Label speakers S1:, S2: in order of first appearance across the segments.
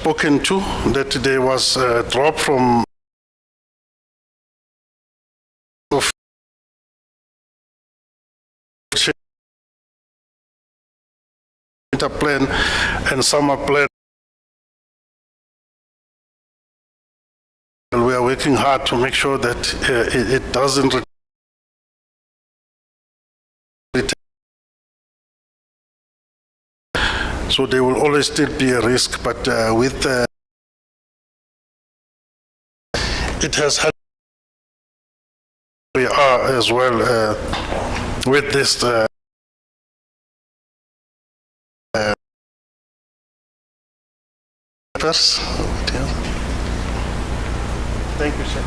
S1: spoken to, that there was a drop from winter plan and summer plan. We are working hard to make sure that it doesn't return. So there will always still be a risk, but with it has had, we are as well with this Thank you, sir.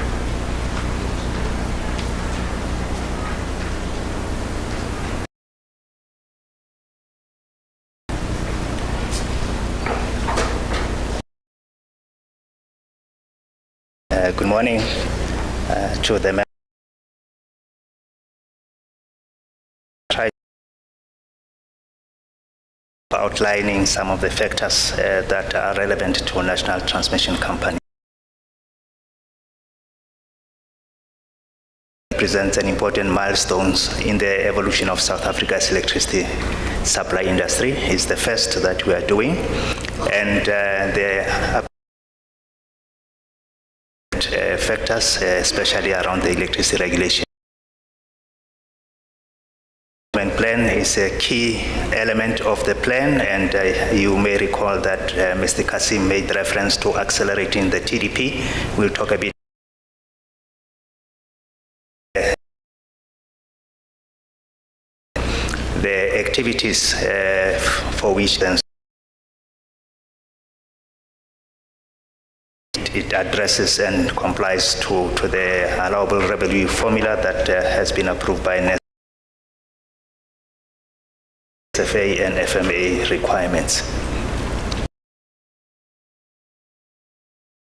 S2: Good morning to the members. Outlining some of the factors that are relevant to a national transmission company. Represents an important milestones in the evolution of South Africa's electricity supply industry. It's the first that we are doing, and the factors, especially around the electricity regulation. Plan is a key element of the plan, and you may recall that Mr. Kasim made reference to accelerating the TDP. We'll talk a bit the activities for which then it addresses and complies to the allowable revenue formula that has been approved by SFA and FMA requirements.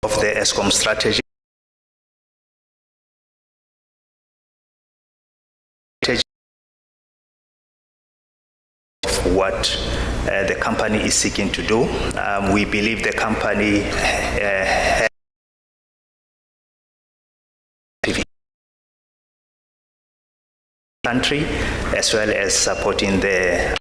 S2: Of the ESCOM strategy, of what the company is seeking to do. We believe the company has country as well as supporting the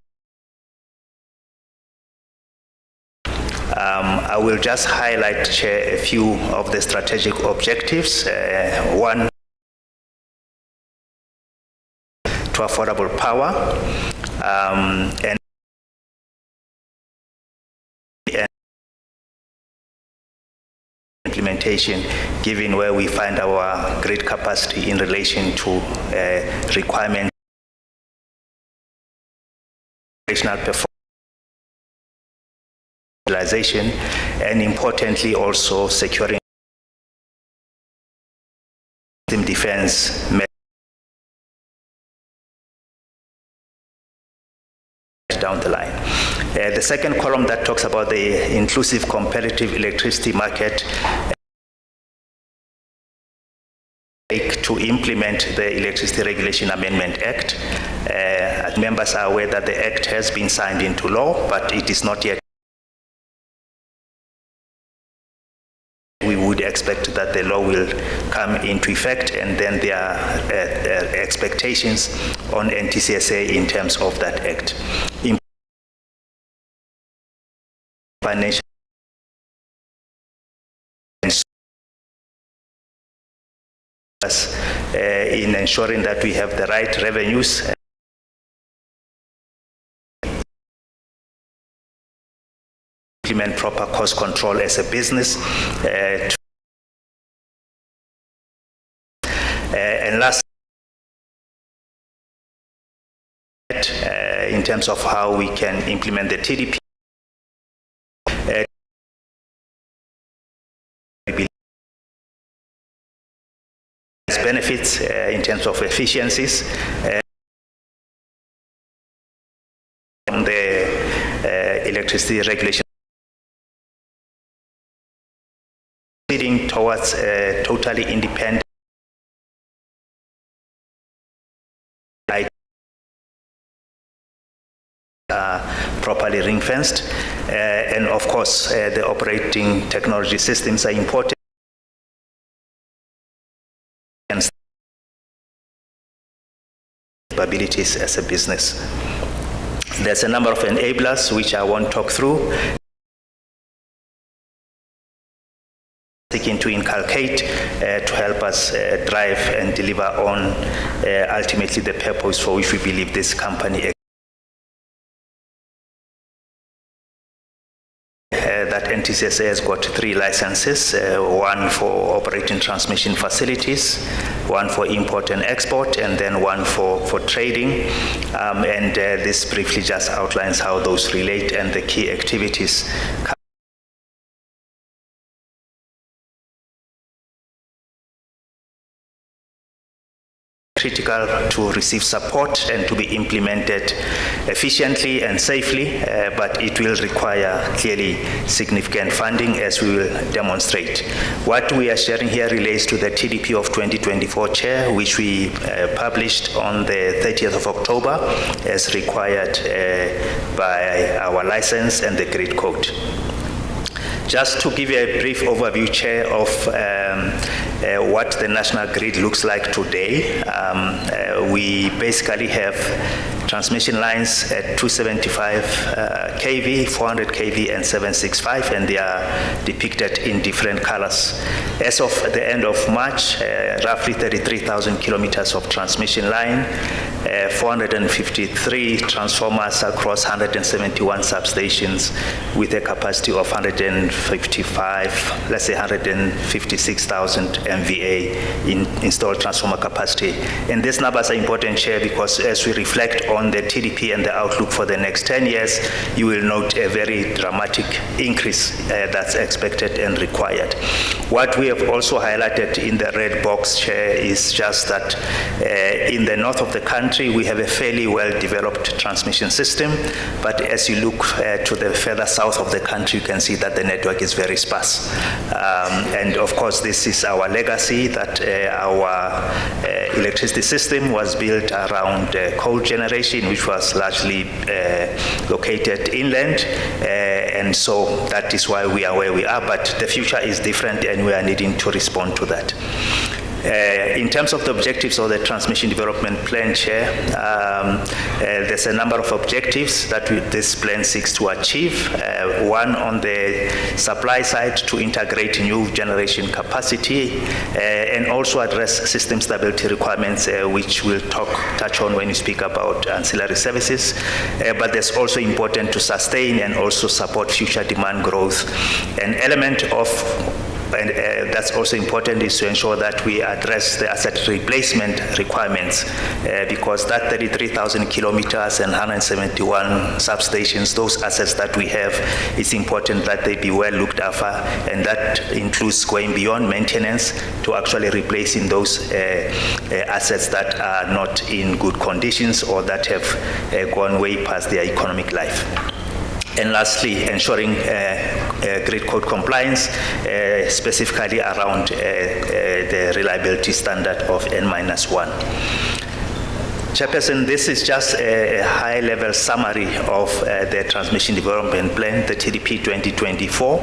S2: I will just highlight, Chair, a few of the strategic objectives. One, to affordable power, and implementation, given where we find our grid capacity in relation to requirement, operational performance, and importantly also securing defense down the line. The second column that talks about the inclusive competitive electricity market to implement the Electricity Regulation Amendment Act. Members are aware that the Act has been signed into law, but it is not yet. We would expect that the law will come into effect, and then there are expectations on NTCSA in terms of that Act. In financial in ensuring that we have the right revenues implement proper cost control as a business. And last, in terms of how we can implement the TDP, benefits in terms of efficiencies from the electricity regulation, leading towards a totally independent properly ring-fenced. And of course, the operating technology systems are important. And capabilities as a business. There's a number of enablers which I won't talk through. Seeking to inculcate to help us drive and deliver on ultimately the purpose for which we believe this company exists. That NTCSA has got 3 licenses, one for operating transmission facilities, one for import and export, and then one for trading. And this briefly just outlines how those relate and the key activities critical to receive support and to be implemented efficiently and safely, but it will require clearly significant funding, as we will demonstrate. What we are sharing here relates to the TDP of 2024, Chair, which we published on the 30th of October as required by our license and the grid code. Just to give you a brief overview, Chair, of what the national grid looks like today, we basically have transmission lines at 275 kV, 400 kV, and 765, and they are depicted in different colors. As of the end of March, roughly 33,000 kilometers of transmission line, 453 transformers across 171 substations with a capacity of 155, let's say 156,000 MVA in installed transformer capacity. And these numbers are important, Chair, because as we reflect on the TDP and the outlook for the next 10 years, you will note a very dramatic increase that's expected and required. What we have also highlighted in the red box, Chair, is just that in the north of the country, we have a fairly well-developed transmission system, but as you look to the further south of the country, you can see that the network is very sparse. And of course, this is our legacy, that our electricity system was built around coal generation, which was largely located inland, and so that is why we are where we are, but the future is different and we are needing to respond to that. In terms of the objectives of the Transmission Development Plan, Chair, there's a number of objectives that this plan seeks to achieve. One, on the supply side, to integrate new generation capacity and also address system stability requirements, which we'll touch on when you speak about ancillary services. But there's also important to sustain and also support future demand growth. An element of that's also important is to ensure that we address the asset replacement requirements because that 33,000 kilometers and 171 substations, those assets that we have, it's important that they be well looked after, and that includes going beyond maintenance to actually replacing those assets that are not in good conditions or that have gone way past their economic life. And lastly, ensuring grid code compliance, specifically around the reliability standard of N-1. Chairperson, this is just a high-level summary of the Transmission Development Plan, the TDP 2024,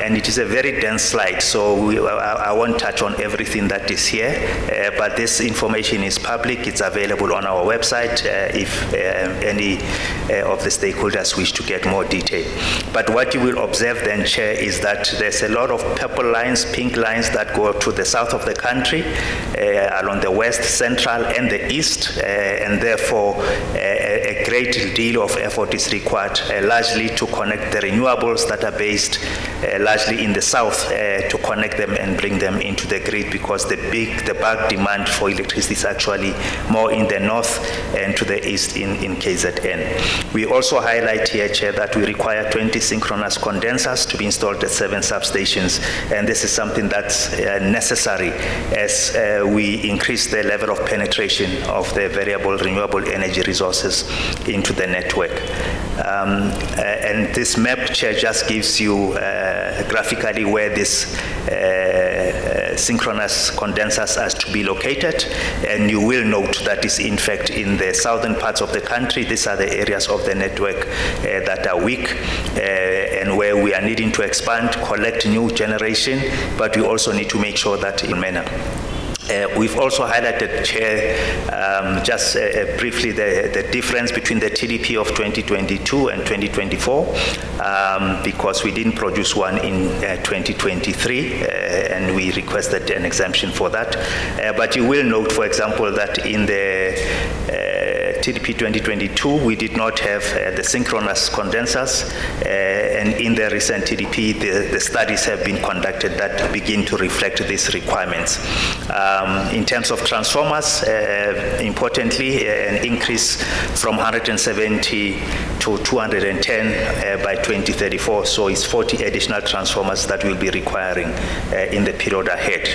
S2: and it is a very dense slide, so I won't touch on everything that is here, but this information is public. It's available on our website if any of the stakeholders wish to get more detail. But what you will observe then, Chair, is that there's a lot of purple lines, pink lines that go to the south of the country, along the west, central, and the east, and therefore a great deal of effort is required, largely to connect the renewables that are based largely in the south, to connect them and bring them into the grid, because the bulk demand for electricity is actually more in the north and to the east in KZN. We also highlight here, Chair, that we require 20 synchronous condensers to be installed at 7 substations, and this is something that's necessary as we increase the level of penetration of the variable renewable energy resources into the network. And this map, Chair, just gives you graphically where this synchronous condensers are to be located, and you will note that is in fact in the southern parts of the country. These are the areas of the network that are weak and where we are needing to expand, collect new generation, but we also need to make sure that in manner. We've also highlighted, Chair, just briefly the difference between the TDP of 2022 and 2024 because we didn't produce one in 2023 and we requested an exemption for that. But you will note, for example, that in the TDP 2022, we did not have the synchronous condensers, and in the recent TDP, the studies have been conducted that begin to reflect these requirements. In terms of transformers, importantly, an increase from 170 to 210 by 2034, so it's 40 additional transformers that we'll be requiring in the period ahead.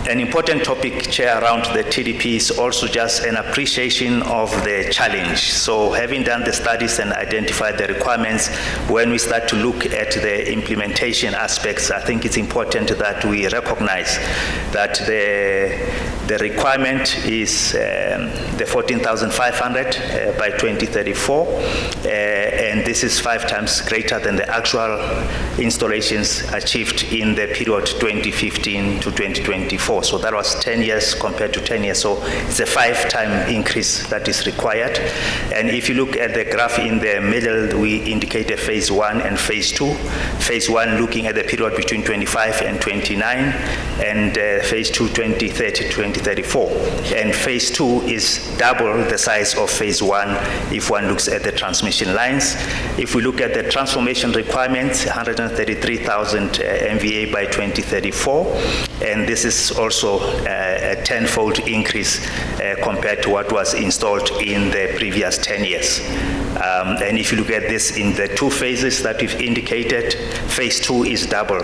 S2: An important topic, Chair, around the TDP is also just an appreciation of the challenge. So having done the studies and identified the requirements, when we start to look at the implementation aspects, I think it's important that we recognize that the requirement is the 14,500 by 2034, and this is 5 times greater than the actual installations achieved in the period 2015 to 2024. So that was 10 years compared to 10 years. So it's a 5-time increase that is required. And if you look at the graph in the middle, we indicate a phase 1 and phase 2. Phase 1 looking at the period between 25 and 29, and phase 2, 2030 to 2034. And phase 2 is double the size of phase 1 if one looks at the transmission lines. If we look at the transformation requirements, 133,000 MVA by 2034, and this is also a 10-fold increase compared to what was installed in the previous 10 years. And if you look at this in the 2 phases that we've indicated, phase 2 is double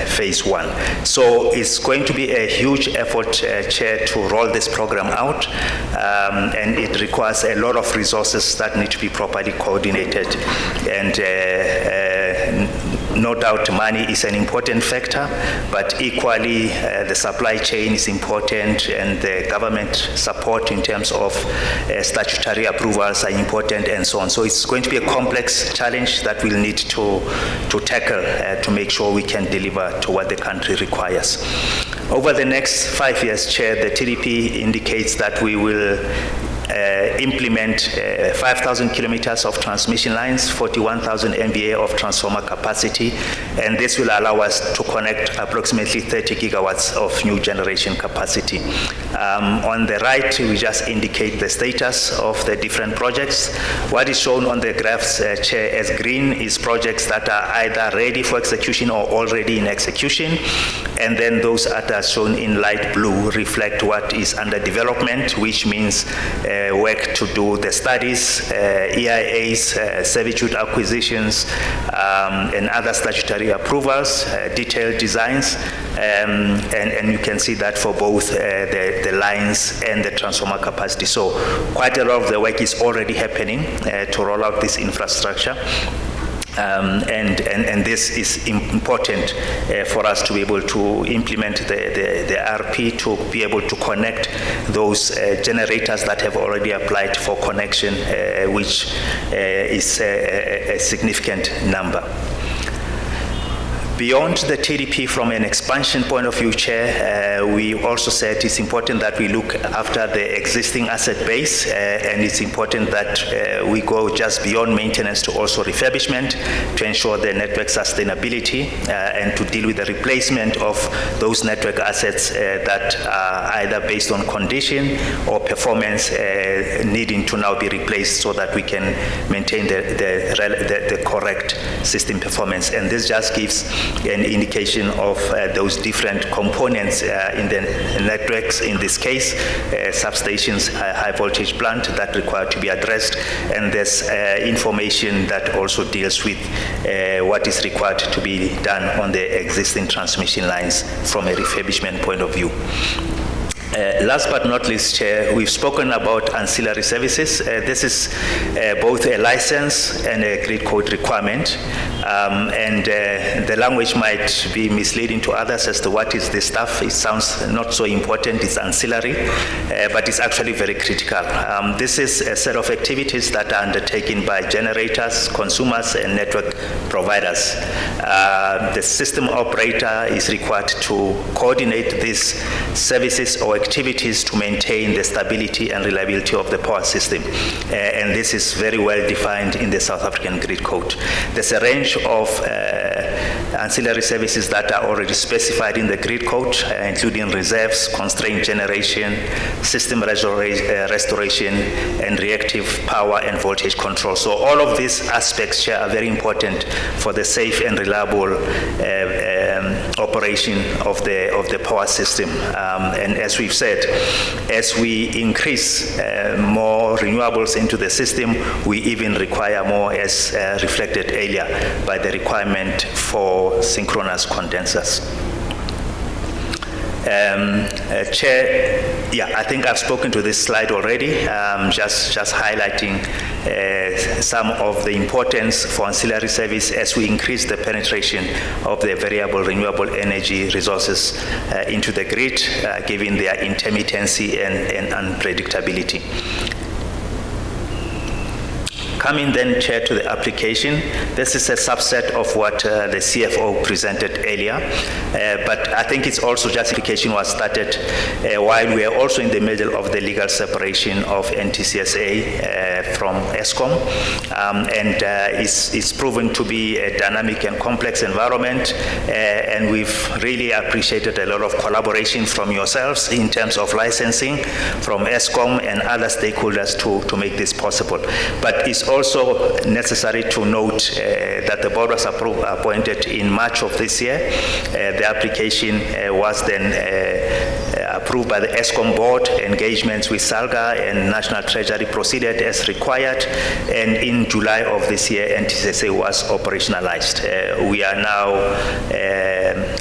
S2: phase 1. So it's going to be a huge effort, Chair, to roll this program out, and it requires a lot of resources that need to be properly coordinated. And no doubt money is an important factor, but equally the supply chain is important, and the government support in terms of statutory approvals are important, and so on. So it's going to be a complex challenge that we'll need to tackle to make sure we can deliver to what the country requires. Over the next 5 years, Chair, the TDP indicates that we will implement 5,000 kilometers of transmission lines, 41,000 MVA of transformer capacity, and this will allow us to connect approximately 30 gigawatts of new generation capacity. On the right, we just indicate the status of the different projects. What is shown on the graphs, Chair, as green is projects that are either ready for execution or already in execution, and then those that are shown in light blue reflect what is under development, which means work to do the studies, EIAs, servitude acquisitions, and other statutory approvals, detailed designs, and you can see that for both the lines and the transformer capacity. So quite a lot of the work is already happening to roll out this infrastructure. And this is important for us to be able to implement the RP, to be able to connect those generators that have already applied for connection, which is a significant number. Beyond the TDP from an expansion point of view, Chair, we also said it's important that we look after the existing asset base, and it's important that we go just beyond maintenance to also refurbishment to ensure the network sustainability and to deal with the replacement of those network assets that are either based on condition or performance needing to now be replaced so that we can maintain the correct system performance. And this just gives an indication of those different components in the networks, in this case, substations, high voltage plant that require to be addressed, and there's information that also deals with what is required to be done on the existing transmission lines from a refurbishment point of view. Last but not least, Chair, we've spoken about ancillary services. This is both a license and a grid code requirement. And the language might be misleading to others as to what is this stuff. It sounds not so important, it's ancillary, but it's actually very critical. This is a set of activities that are undertaken by generators, consumers, and network providers. The system operator is required to coordinate these services or activities to maintain the stability and reliability of the power system. And this is very well defined in the South African Grid Code. There's a range of ancillary services that are already specified in the Grid Code, including reserves, constrained generation, system restoration, and reactive power and voltage control. So all of these aspects, Chair, are very important for the safe and reliable operation of the power system. And as we've said, as we increase more renewables into the system, we even require more, as reflected earlier by the requirement for synchronous condensers. Chair, yeah, I think I've spoken to this slide already, just highlighting some of the importance for ancillary service as we increase the penetration of the variable renewable energy resources into the grid, given their intermittency and unpredictability. Coming then, Chair, to the application, this is a subset of what the CFO presented earlier, but I think it's also just application was started while we are also in the middle of the legal separation of NTCSA from Eskom, and it's proven to be a dynamic and complex environment, and we've really appreciated a lot of collaboration from yourselves in terms of licensing, from Eskom and other stakeholders to make this possible. But it's also necessary to note that the board was appointed in March of this year. The application was then approved by the Eskom board. Engagements with SALGA and National Treasury proceeded as required, and in July of this year, NTCSA was operationalized. We are now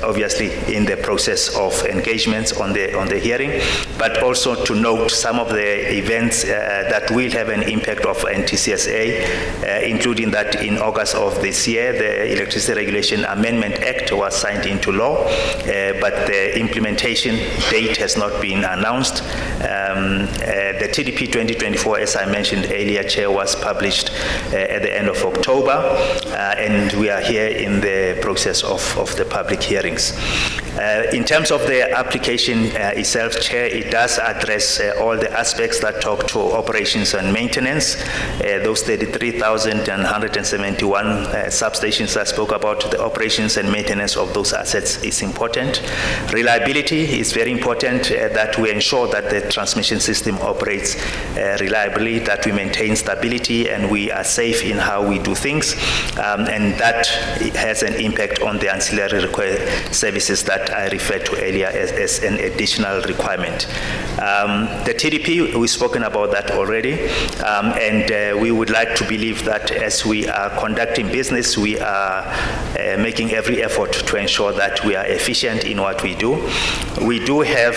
S2: obviously in the process of engagements on the hearing, but also to note some of the events that will have an impact of NTCSA, including that in August of this year, the Electricity Regulation Amendment Act was signed into law, but the implementation date has not been announced. The TDP 2024, as I mentioned earlier, Chair, was published at the end of October, and we are here in the process of the public hearings. In terms of the application itself, Chair, it does address all the aspects that talk to operations and maintenance. Those 33,171 substations I spoke about, the operations and maintenance of those assets is important. Reliability is very important, that we ensure that the transmission system operates reliably, that we maintain stability, and we are safe in how we do things, and that has an impact on the ancillary services that I referred to earlier as an additional requirement. The TDP, we've spoken about that already, and we would like to believe that as we are conducting business, we are making every effort to ensure that we are efficient in what we do. We do have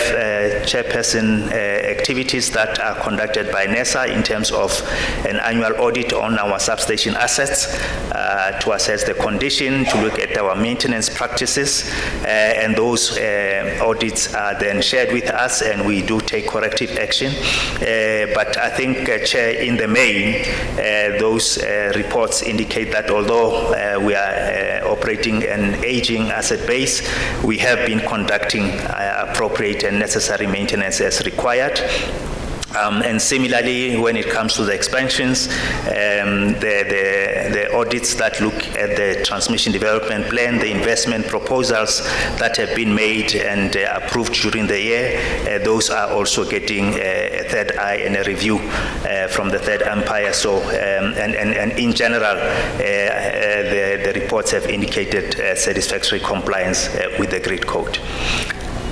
S2: chairperson activities that are conducted by NESA in terms of an annual audit on our substation assets to assess the condition, to look at our maintenance practices, and those audits are then shared with us, and we do take corrective action. But I think, Chair, in the main, those reports indicate that although we are operating an aging asset base, we have been conducting appropriate and necessary maintenance as required. And similarly, when it comes to the expansions, the audits that look at the transmission development plan, the investment proposals that have been made and approved during the year, those are also getting a third eye and a review from the third umpire. So, and in general, the reports have indicated satisfactory compliance with the grid code.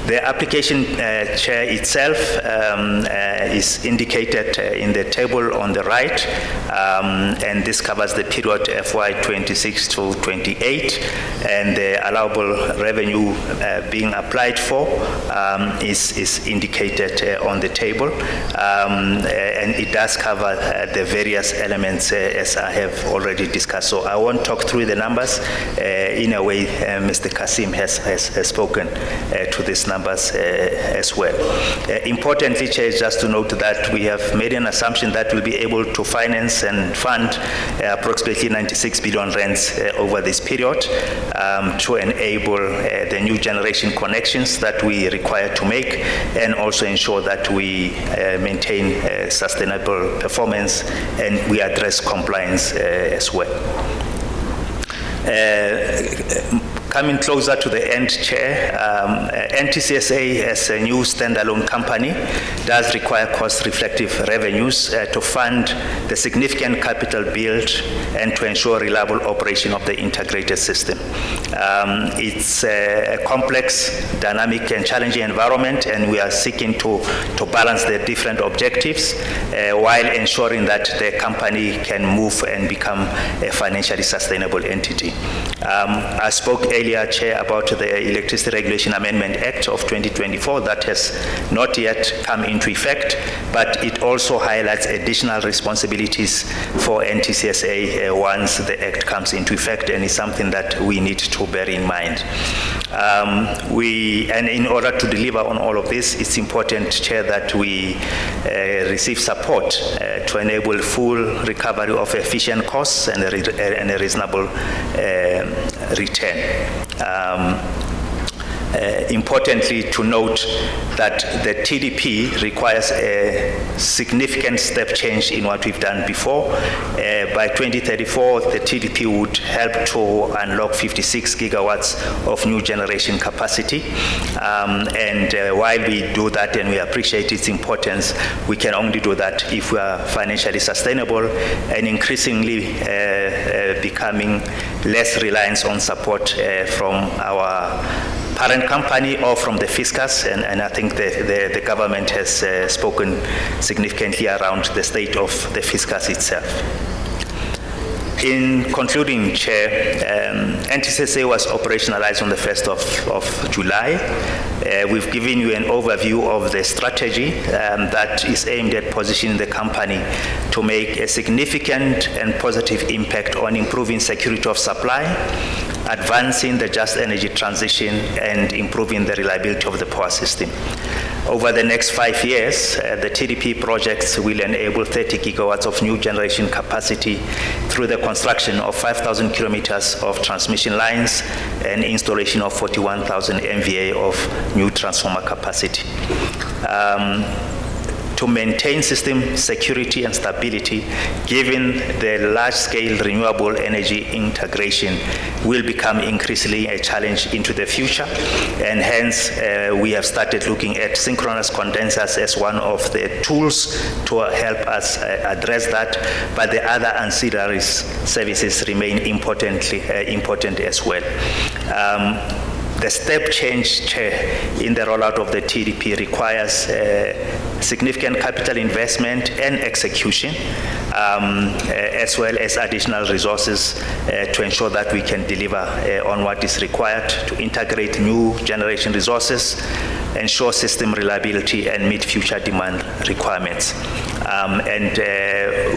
S2: The application, Chair, itself is indicated in the table on the right, and this covers the period FY 26 to 28, and the allowable revenue being applied for is indicated on the table, and it does cover the various elements as I have already discussed. So I won't talk through the numbers. In a way, Mr. Kasim has spoken to these numbers as well. Importantly, Chair, just to note that we have made an assumption that we'll be able to finance and fund approximately 96 billion rands over this period to enable the new generation connections that we require to make, and also ensure that we maintain sustainable performance and we address compliance as well. Coming closer to the end, Chair, NTCSA as a new standalone company does require cost-reflective revenues to fund the significant capital build and to ensure reliable operation of the integrated system. It's a complex, dynamic and challenging environment, and we are seeking to balance the different objectives while ensuring that the company can move and become a financially sustainable entity. I spoke earlier, Chair, about the Electricity Regulation Amendment Act of 2024 that has not yet come into effect, but it also highlights additional responsibilities for NTCSA once the Act comes into effect, and is something that we need to bear in mind. And in order to deliver on all of this, it's important, Chair, that we receive support to enable full recovery of efficient costs and a reasonable return. Importantly to note that the TDP requires a significant step change in what we've done before. By 2034, the TDP would help to unlock 56 gigawatts of new generation capacity. While we do that and we appreciate its importance, we can only do that if we are financially sustainable and increasingly becoming less reliant on support from our parent company or from the fiscus, and I think the government has spoken significantly around the state of the fiscus itself. In concluding, Chair, NTCSA was operationalized on the 1st of July. We've given you an overview of the strategy that is aimed at positioning the company to make a significant and positive impact on improving security of supply, advancing the just energy transition, and improving the reliability of the power system. Over the next 5 years, the TDP projects will enable 30 gigawatts of new generation capacity through the construction of 5,000 kilometers of transmission lines and installation of 41,000 MVA of new transformer capacity. To maintain system security and stability, given the large-scale renewable energy integration will become increasingly a challenge into the future, and hence we have started looking at synchronous condensers as one of the tools to help us address that, but the other ancillary services remain important as well. The step change, Chair, in the rollout of the TDP requires significant capital investment and execution, as well as additional resources to ensure that we can deliver on what is required to integrate new generation resources, ensure system reliability, and meet future demand requirements.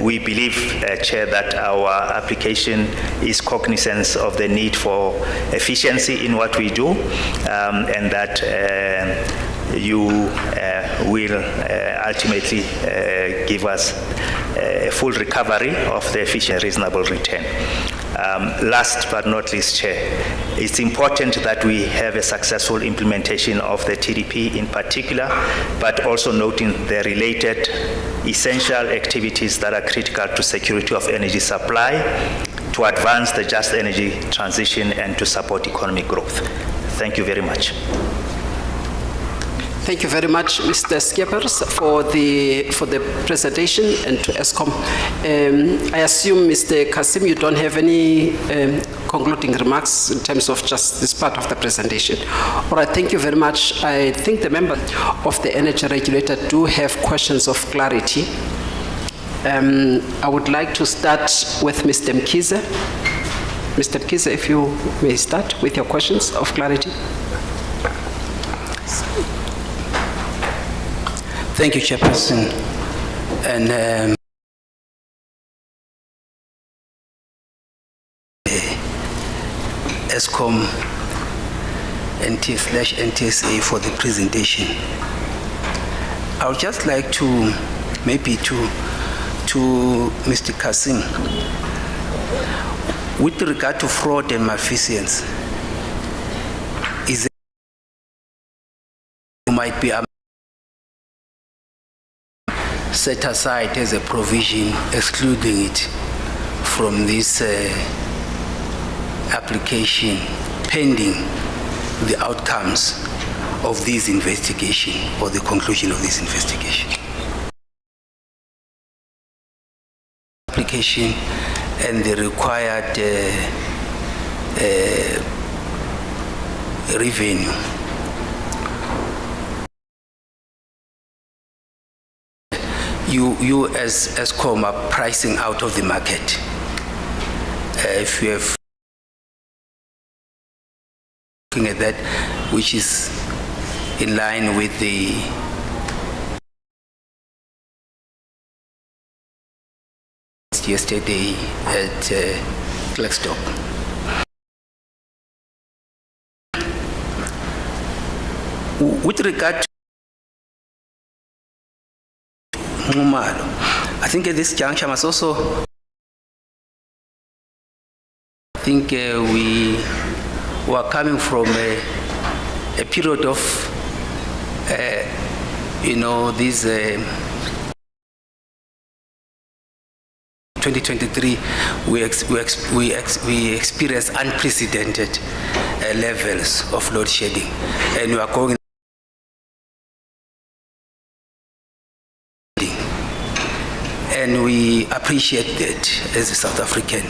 S2: We believe, Chair, that our application is cognizant of the need for efficiency in what we do, and that you will ultimately give us a full recovery of the efficient, reasonable return. Last but not least, Chair, it's important that we have a successful implementation of the TDP in particular, but also noting the related essential activities that are critical to security of energy supply, to advance the just energy transition, and to support economic growth. Thank you very much.
S3: Thank you very much, Mr. Skeppers, for the presentation and to ESCOM. I assume, Mr. Kasim, you don't have any concluding remarks in terms of just this part of the presentation. All right, thank you very much. I think the members of the energy regulator do have questions of clarity. I would like to start with Mr. Mkize. Mr. Mkize, if you may start with your questions of clarity.
S4: Thank you, Chairperson. And ESCOM NT/NTSA for the presentation. I would just like to maybe to Mr. Kasim, with regard to fraud and malfeasance, is there might be set aside as a provision excluding it from this application pending the outcomes of this investigation or the conclusion of this investigation. Application and the required revenue. You as ESCOM are pricing out of the market. If you have looking at that, which is in line with the yesterday at Clerkstock. With regard to I think at this juncture must also we were coming from a period of this 2023 we experienced unprecedented levels of load shedding, and we are going. And we appreciate that as a South African.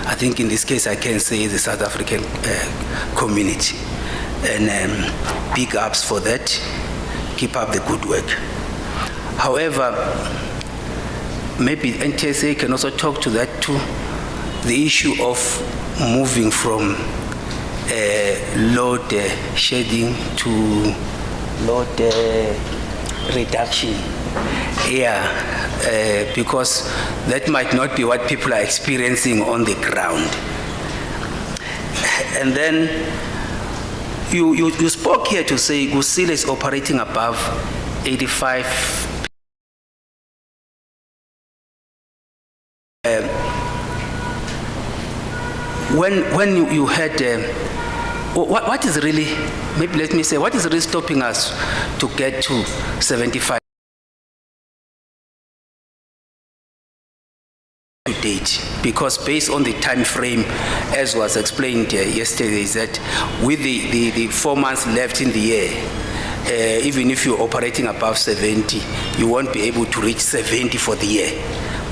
S4: I think in this case I can say the South African community. And big ups for that. Keep up the good work. However, maybe NTSA can also talk to that too. The issue of moving from load shedding to load reduction. Yeah, because that might not be what people are experiencing on the ground. And then you spoke here to say Kusile is operating above 85. When you had, what is really, maybe let me say, what is really stopping us to get to 75? Date, because based on the time frame as was explained yesterday, is that with the 4 months left in the year, even if you're operating above 70, you won't be able to reach 70 for the year.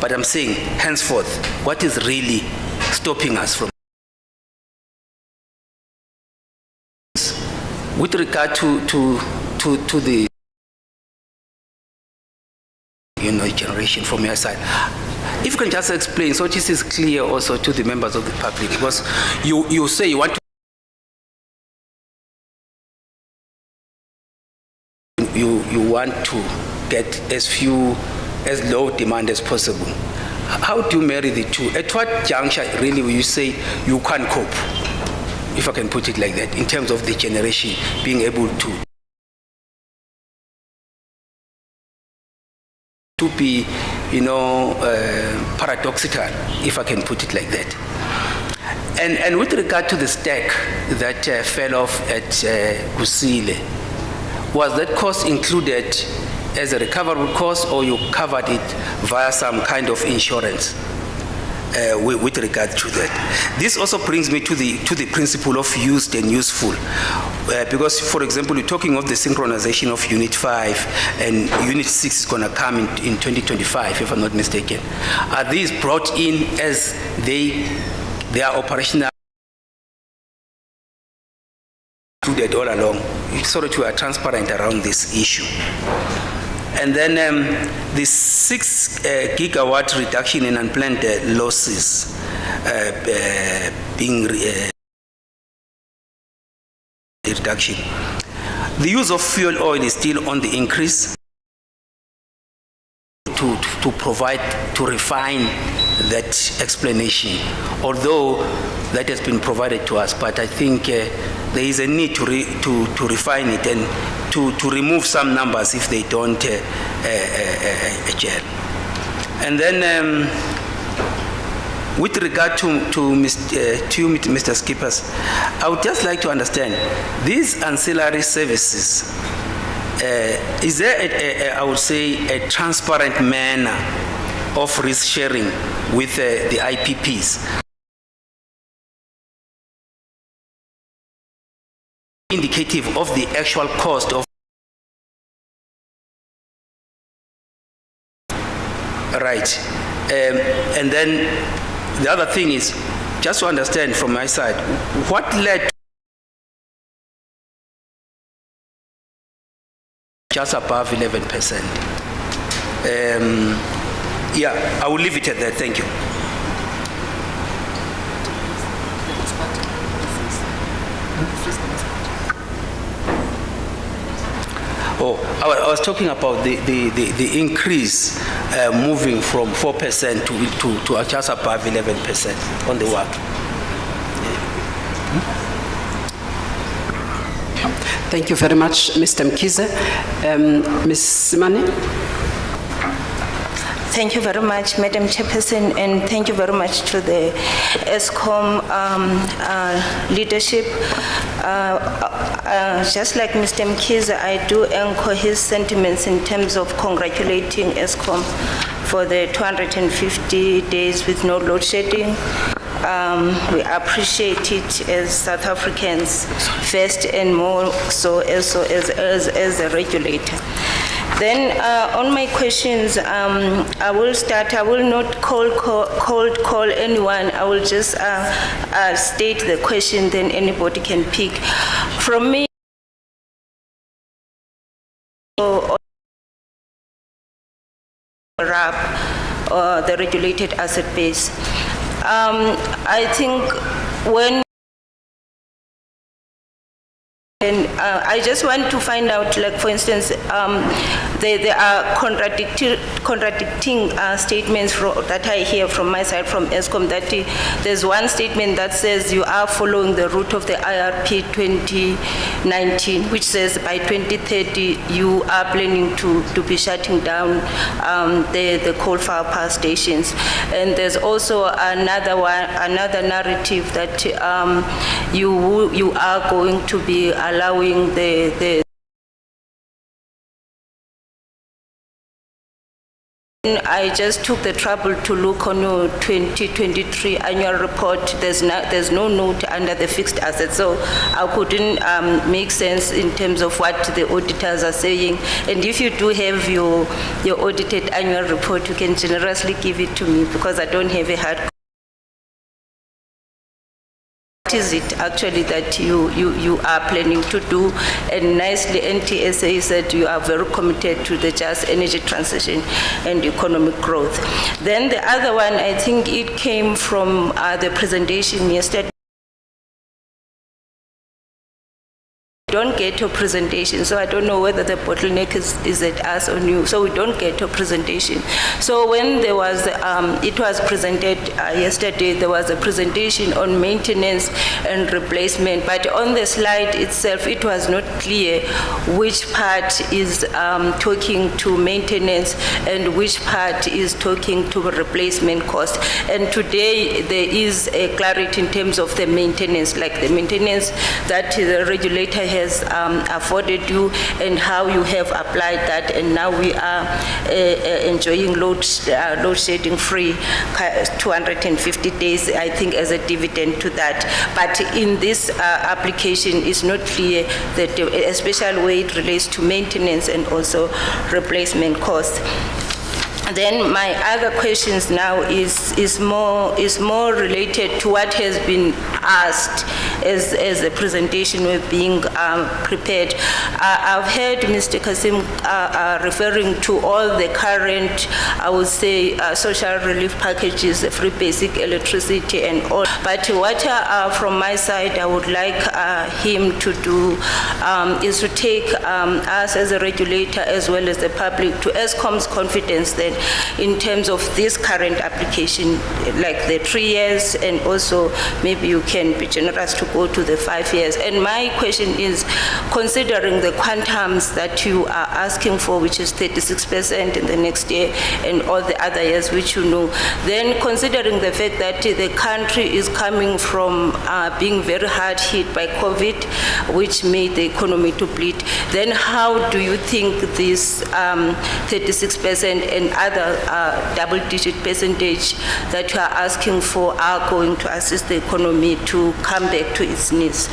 S4: But I'm saying henceforth, what is really stopping us from with regard to the generation from your side? If you can just explain, so this is clear also to the members of the public, because you say you want to get as low demand as possible. How do you marry the two? At what juncture really will you say you can't cope, if I can put it like that, in terms of the generation being able to be, paradoxical, if I can put it like that. And with regard to the stack that fell off at Kusile, was that cost included as a recoverable cost, or you covered it via some kind of insurance? with regard to that. This also brings me to the principle of used and useful, because, for example, you're talking of the synchronization of Unit 5, and Unit 6 is going to come in 2025, if I'm not mistaken. Are these brought in as they are operational? Do that all along, so that we are transparent around this issue. And then the 6 gigawatt reduction in unplanned losses being reduction. The use of fuel oil is still on the increase. To provide, to refine that explanation, although that has been provided to us, but I think there is a need to refine it and to remove some numbers if they don't gel. And then with regard to Mr. Skippers, I would just like to understand these ancillary services. Is there, I would say, a transparent manner of risk sharing with the IPPs? Indicative of the actual cost of. Right. And then the other thing is, just to understand from my side, what led just above 11%. Yeah, I will leave it at that. Thank you. Oh, I was talking about the increase moving from 4% to just above 11% on the work.
S3: Thank you very much, Mr. Mkize. Ms. Simane?
S5: Thank you very much, Madam Chairperson, and thank you very much to the ESCOM leadership. Just like Mr. Mkize, I do echo his sentiments in terms of congratulating ESCOM for the 250 days with no load shedding. We appreciate it as South Africans first, and more so as a regulator. Then on my questions, I will start. I will not cold call anyone. I will just state the question, then anybody can pick. From me, the regulated asset base. I think when and I just want to find out, like for instance, there are contradicting statements that I hear from my side from ESCOM, that there's one statement that says you are following the route of the IRP 2019, which says by 2030 you are planning to be shutting down the coal-fired power stations. And there's also another narrative that you are going to be allowing the I just took the trouble to look on your 2023 annual report. There's no note under the fixed assets, so I couldn't make sense in terms of what the auditors are saying. And if you do have your audited annual report, you can generously give it to me, because I don't have a hard copy. What is it actually that you are planning to do? And nicely, NTSA said you are very committed to the just energy transition and economic growth. Then the other one, I think it came from the presentation yesterday. Don't get a presentation, so I don't know whether the bottleneck is at us or you. So we don't get a presentation. So when there was, it was presented yesterday, there was a presentation on maintenance and replacement, but on the slide itself, it was not clear which part is talking to maintenance and which part is talking to replacement cost. And today there is a clarity in terms of the maintenance, like the maintenance that the regulator has has afforded you and how you have applied that, and now we are enjoying load shedding free 250 days, I think, as a dividend to that. But in this application, it's not clear that a special way it relates to maintenance and also replacement costs. Then my other questions now is more related to what has been asked as a presentation was being prepared. I've heard Mr. Kasim referring to all the current, I would say, social relief packages, free basic electricity and all. But what from my side I would like him to do is to take us as a regulator as well as the public to ESCOM's confidence then in terms of this current application, like the 3 years, and also maybe you can be generous to go to the 5 years. And my question is, considering the quantums that you are asking for, which is 36% in the next year and all the other years which you know, then considering the fact that the country is coming from being very hard hit by COVID, which made the economy to bleed, then how do you think this 36% and other double-digit percentage that you are asking for are going to assist the economy to come back to its knees,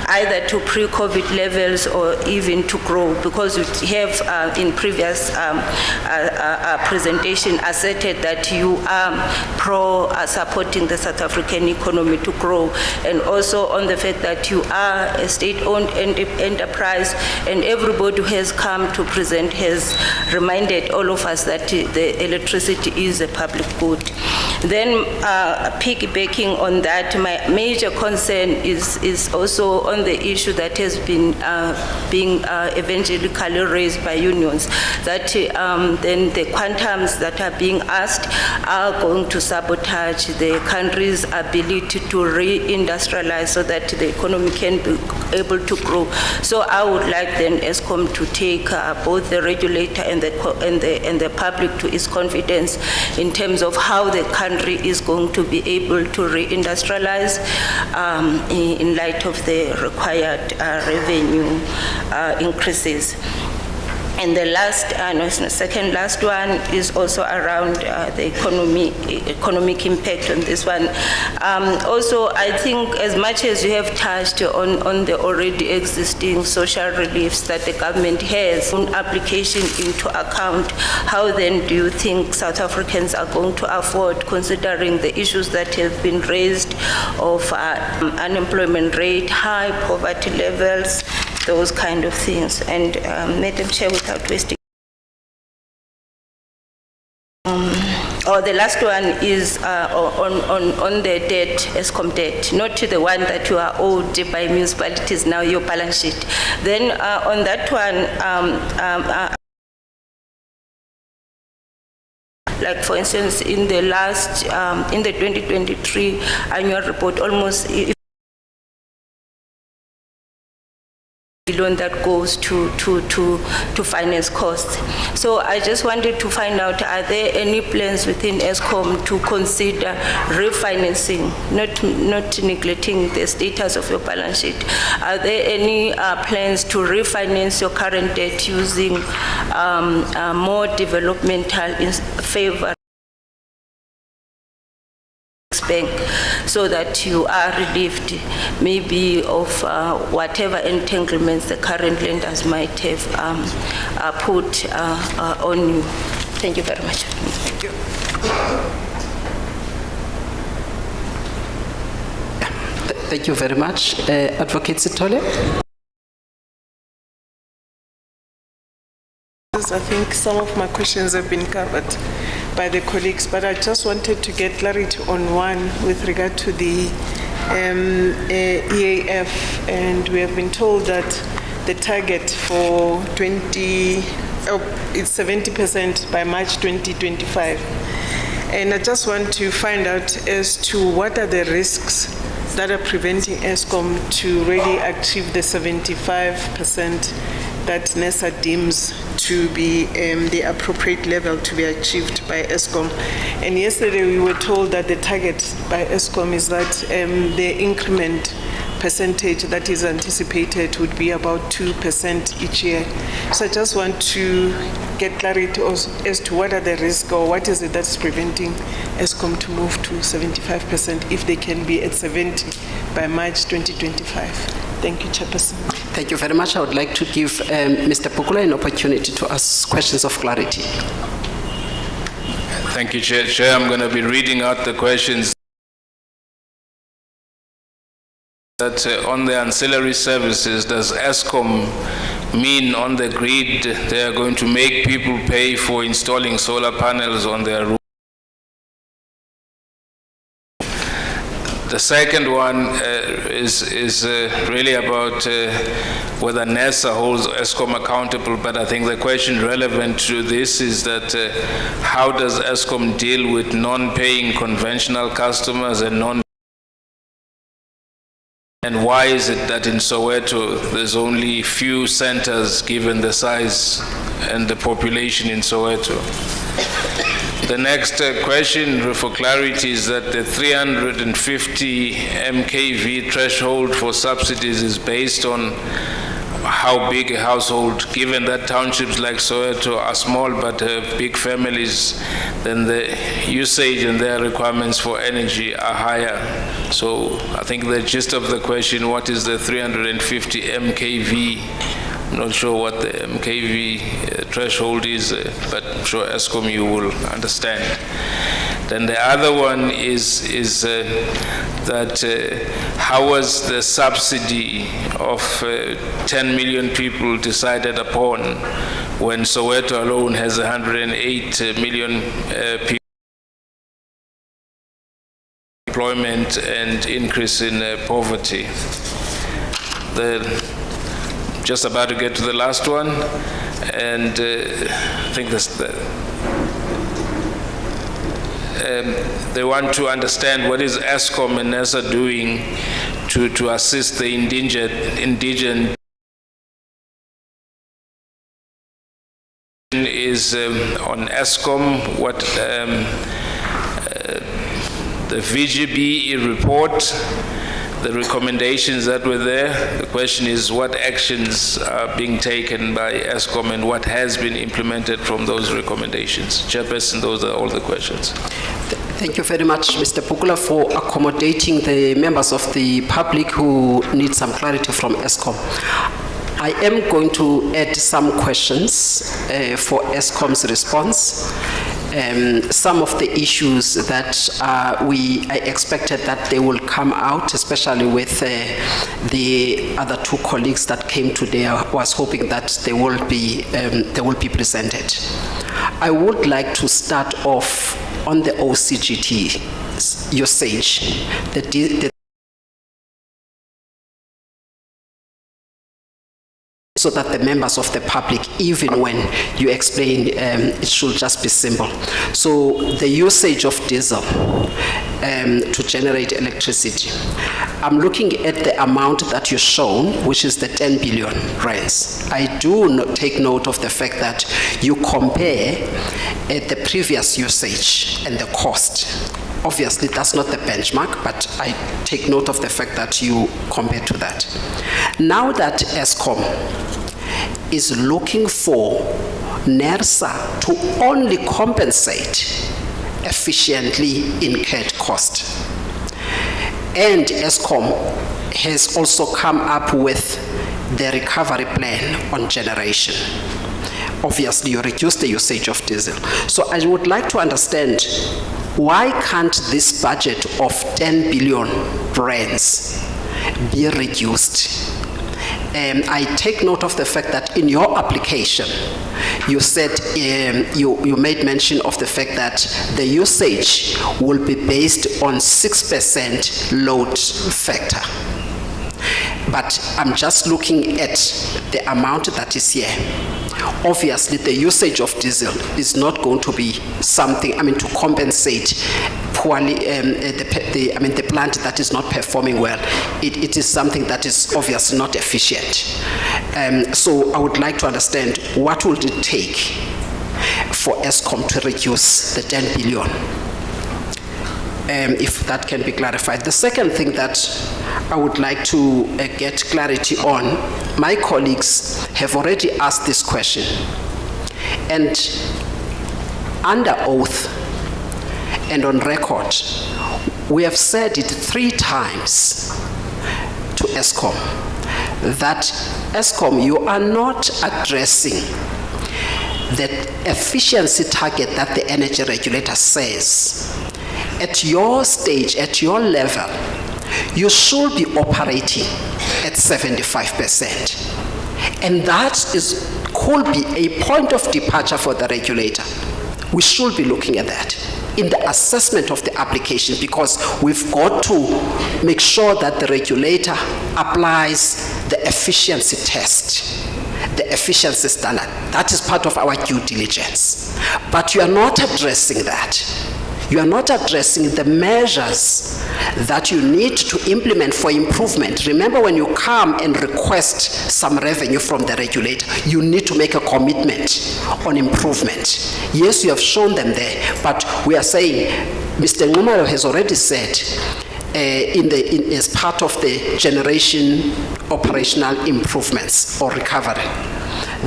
S5: either to pre-COVID levels or even to grow? Because you have in previous presentation asserted that you are supporting the South African economy to grow, and also on the fact that you are a state-owned enterprise, and everybody who has come to present has reminded all of us that the electricity is a public good. Then piggybacking on that, my major concern is also on the issue that has been being evangelically raised by unions, that then the quantums that are being asked are going to sabotage the country's ability to reindustrialize so that the economy can be able to grow. So I would like then ESCOM to take both the regulator and the public to its confidence in terms of how the country is going to be able to reindustrialize in light of the required revenue increases. And the last, second last one is also around the economic impact on this one. Also, I think as much as you have touched on the already existing social reliefs that the government has on application into account, how then do you think South Africans are going to afford, considering the issues that have been raised of unemployment rate, high poverty levels, those kind of things? And Madam Chair, without wasting. The last one is on the debt, ESCOM debt, not the one that you are owed by municipalities, now your balance sheet. Then on that one, like for instance, in the last, in the 2023 annual report, almost loan that goes to finance costs. So I just wanted to find out, are there any plans within ESCOM to consider refinancing, not neglecting the status of your balance sheet? Are there any plans to refinance your current debt using more developmental favor bank, so that you are relieved maybe of whatever entanglements the current lenders might have put on you? Thank you very much. Thank you.
S3: Thank you very much. Advocate Sithole.
S6: I think some of my questions have been covered by the colleagues, but I just wanted to get clarity on one with regard to the EAF, and we have been told that the target for it's 70% by March 2025. And I just want to find out as to what are the risks that are preventing ESCOM to really achieve the 75% that NESA deems to be the appropriate level to be achieved by ESCOM. And yesterday we were told that the target by ESCOM is that the increment percentage that is anticipated would be about 2% each year. So I just want to get clarity as to what are the risks or what is it that's preventing ESCOM to move to 75% if they can be at 70 by March 2025. Thank you, Chairperson.
S3: Thank you very much. I would like to give Mr. Pukula an opportunity to ask questions of clarity.
S7: Thank you, Chair. Chair, I'm going to be reading out the questions. That on the ancillary services, does ESCOM mean on the grid they are going to make people pay for installing solar panels on their roof? The second one is really about whether NERSA holds ESCOM accountable, but I think the question relevant to this is that how does ESCOM deal with non-paying conventional customers and why is it that in Soweto there's only few centers given the size and the population in Soweto? The next question for clarity is that the 350 MKV threshold for subsidies is based on how big a household, given that townships like Soweto are small but have big families, then the usage and their requirements for energy are higher. So I think the gist of the question, what is the 350 MKV? I'm not sure what the MKV threshold is, but I'm sure ESCOM you will understand. Then the other one is that how was the subsidy of 10 million people decided upon when Soweto alone has 108 million people? Employment and increase in poverty. Just about to get to the last one, and I think that's they want to understand what is ESCOM and NERSA doing to assist the indigent is on ESCOM, what the VGB report, the recommendations that were there. The question is what actions are being taken by ESCOM and what has been implemented from those recommendations. Chairperson, those are all the questions.
S3: Thank you very much, Mr. Pukula, for accommodating the members of the public who need some clarity from ESCOM. I am going to add some questions for ESCOM's response. Some of the issues that I expected that they will come out, especially with the other two colleagues that came today. I was hoping that they will be presented. I would like to start off on the OCGT usage, so that the members of the public, even when you explain, it should just be simple. So the usage of diesel to generate electricity, I'm looking at the amount that you've shown, which is the 10 billion rands. I do take note of the fact that you compare the previous usage and the cost. Obviously, that's not the benchmark, but I take note of the fact that you compare to that. Now that ESCOM is looking for NERSA to only compensate efficiently incurred cost, and ESCOM has also come up with the recovery plan on generation. Obviously, you reduce the usage of diesel. So I would like to understand, why can't this budget of 10 billion rands be reduced? I take note of the fact that in your application, you said, you made mention of the fact that the usage will be based on 6% load factor. But I'm just looking at the amount that is here. Obviously, the usage of diesel is not going to be something, to compensate poorly, the plant that is not performing well. It is something that is obviously not efficient. So I would like to understand, what will it take for ESCOM to reduce the 10 billion? if that can be clarified. The second thing that I would like to get clarity on, my colleagues have already asked this question, and under oath and on record, we have said it 3 times to ESCOM that ESCOM, you are not addressing the efficiency target that the energy regulator says. At your stage, at your level, you should be operating at 75%. And that could be a point of departure for the regulator. We should be looking at that in the assessment of the application, because we've got to make sure that the regulator applies the efficiency test, the efficiency standard. That is part of our due diligence. But you are not addressing that. You are not addressing the measures that you need to implement for improvement. Remember, when you come and request some revenue from the regulator, you need to make a commitment on improvement. Yes, you have shown them there, but we are saying, Mr. Ngumalo has already said, as part of the generation operational improvements or recovery,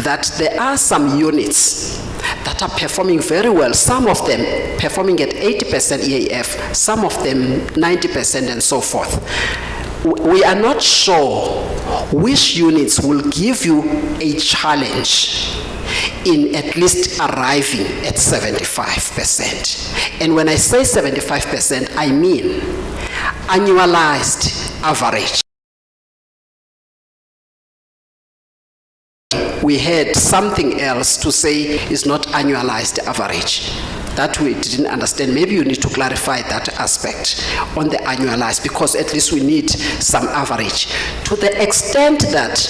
S3: that there are some units that are performing very well, some of them performing at 80% EAF, some of them 90% and so forth. We are not sure which units will give you a challenge in at least arriving at 75%. And when I say 75%, I mean annualized average. We had something else to say is not annualized average. That we didn't understand. Maybe you need to clarify that aspect on the annualized, because at least we need some average. To the extent that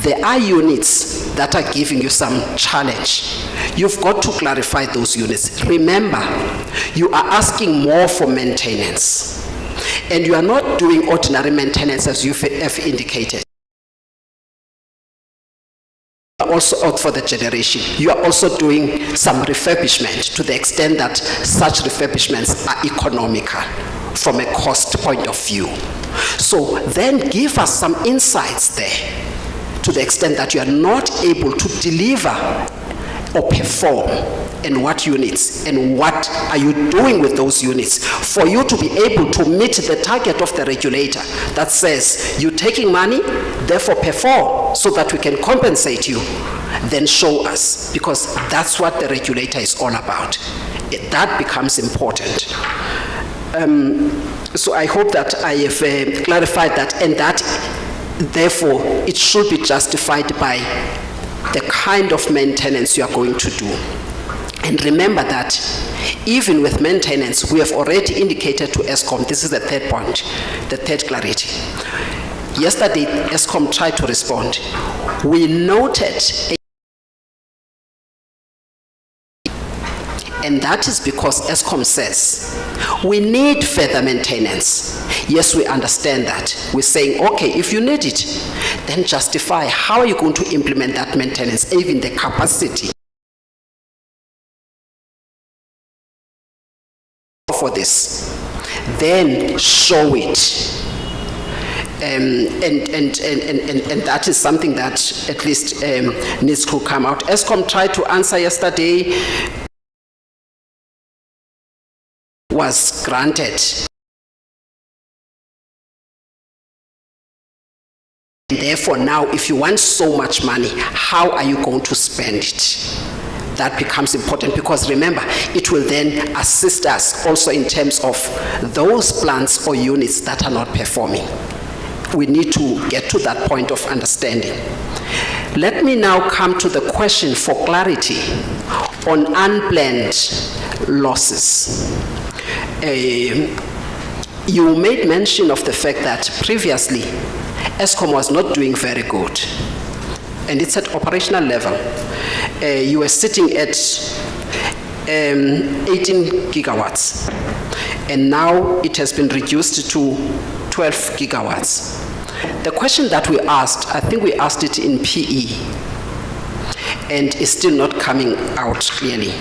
S3: there are units that are giving you some challenge, you've got to clarify those units. Remember, you are asking more for maintenance, and you are not doing ordinary maintenance as you have indicated. Also out for the generation. You are also doing some refurbishment to the extent that such refurbishments are economical from a cost point of view. So then give us some insights there to the extent that you are not able to deliver or perform, and what units, and what are you doing with those units for you to be able to meet the target of the regulator that says you're taking money, therefore perform so that we can compensate you. Then show us, because that's what the regulator is all about. That becomes important. So I hope that I have clarified that, and that therefore it should be justified by the kind of maintenance you are going to do. And remember that even with maintenance, we have already indicated to ESCOM, this is the third point, the third clarity. Yesterday, ESCOM tried to respond. We noted, and that is because ESCOM says, we need further maintenance. Yes, we understand that. We're saying, okay, if you need it, then justify how are you going to implement that maintenance, even the capacity for this. Then show it. And that is something that at least needs to come out. ESCOM tried to answer yesterday, was granted. Therefore, now, if you want so much money, how are you going to spend it? That becomes important, because remember, it will then assist us also in terms of those plants or units that are not performing. We need to get to that point of understanding. Let me now come to the question for clarity on unplanned losses. You made mention of the fact that previously ESCOM was not doing very good, and it's at operational level. You were sitting at 18 gigawatts, and now it has been reduced to 12 gigawatts. The question that we asked, I think we asked it in PE, and it's still not coming out clearly.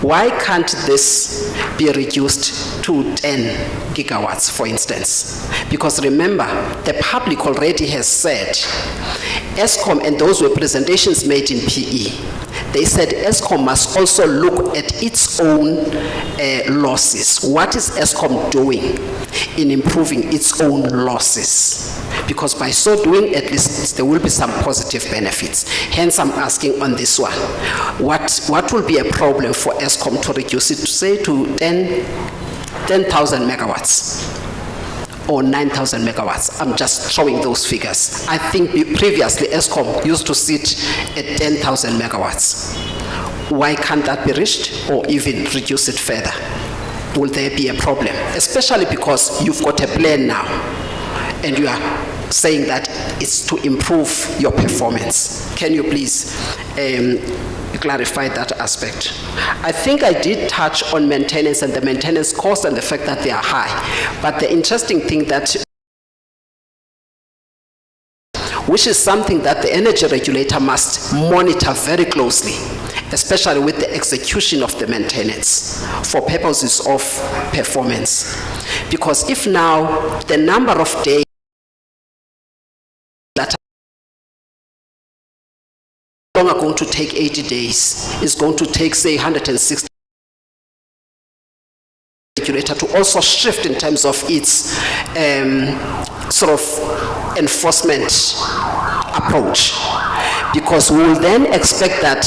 S3: Why can't this be reduced to 10 gigawatts, for instance? Because remember, the public already has said, ESCOM, and those were presentations made in PE, they said ESCOM must also look at its own losses. What is ESCOM doing in improving its own losses? Because by so doing, at least there will be some positive benefits. Hence, I'm asking on this one, what will be a problem for ESCOM to reduce it to, say, to 10,000 megawatts? Or 9,000 megawatts. I'm just showing those figures. I think previously ESCOM used to sit at 10,000 megawatts. Why can't that be reached or even reduce it further? Will there be a problem? Especially because you've got a plan now and you are saying that it's to improve your performance. Can you please clarify that aspect? I think I did touch on maintenance and the maintenance cost and the fact that they are high. But the interesting thing that, which is something that the energy regulator must monitor very closely, especially with the execution of the maintenance for purposes of performance. Because if now the number of days that are going to take 80 days is going to take, say, 160 regulator to also shift in terms of its sort of enforcement approach, because we will then expect that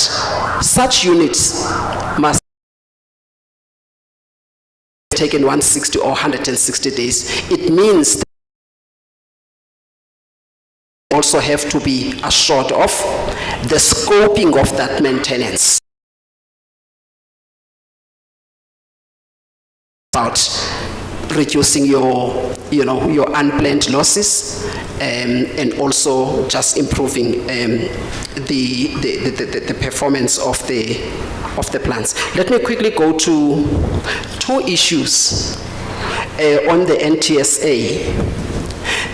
S3: such units must be taken 160 or 160 days. It means that they also have to be assured of the scoping of that maintenance. About reducing your unplanned losses and also just improving the performance of the plants. Let me quickly go to two issues on the NTSA.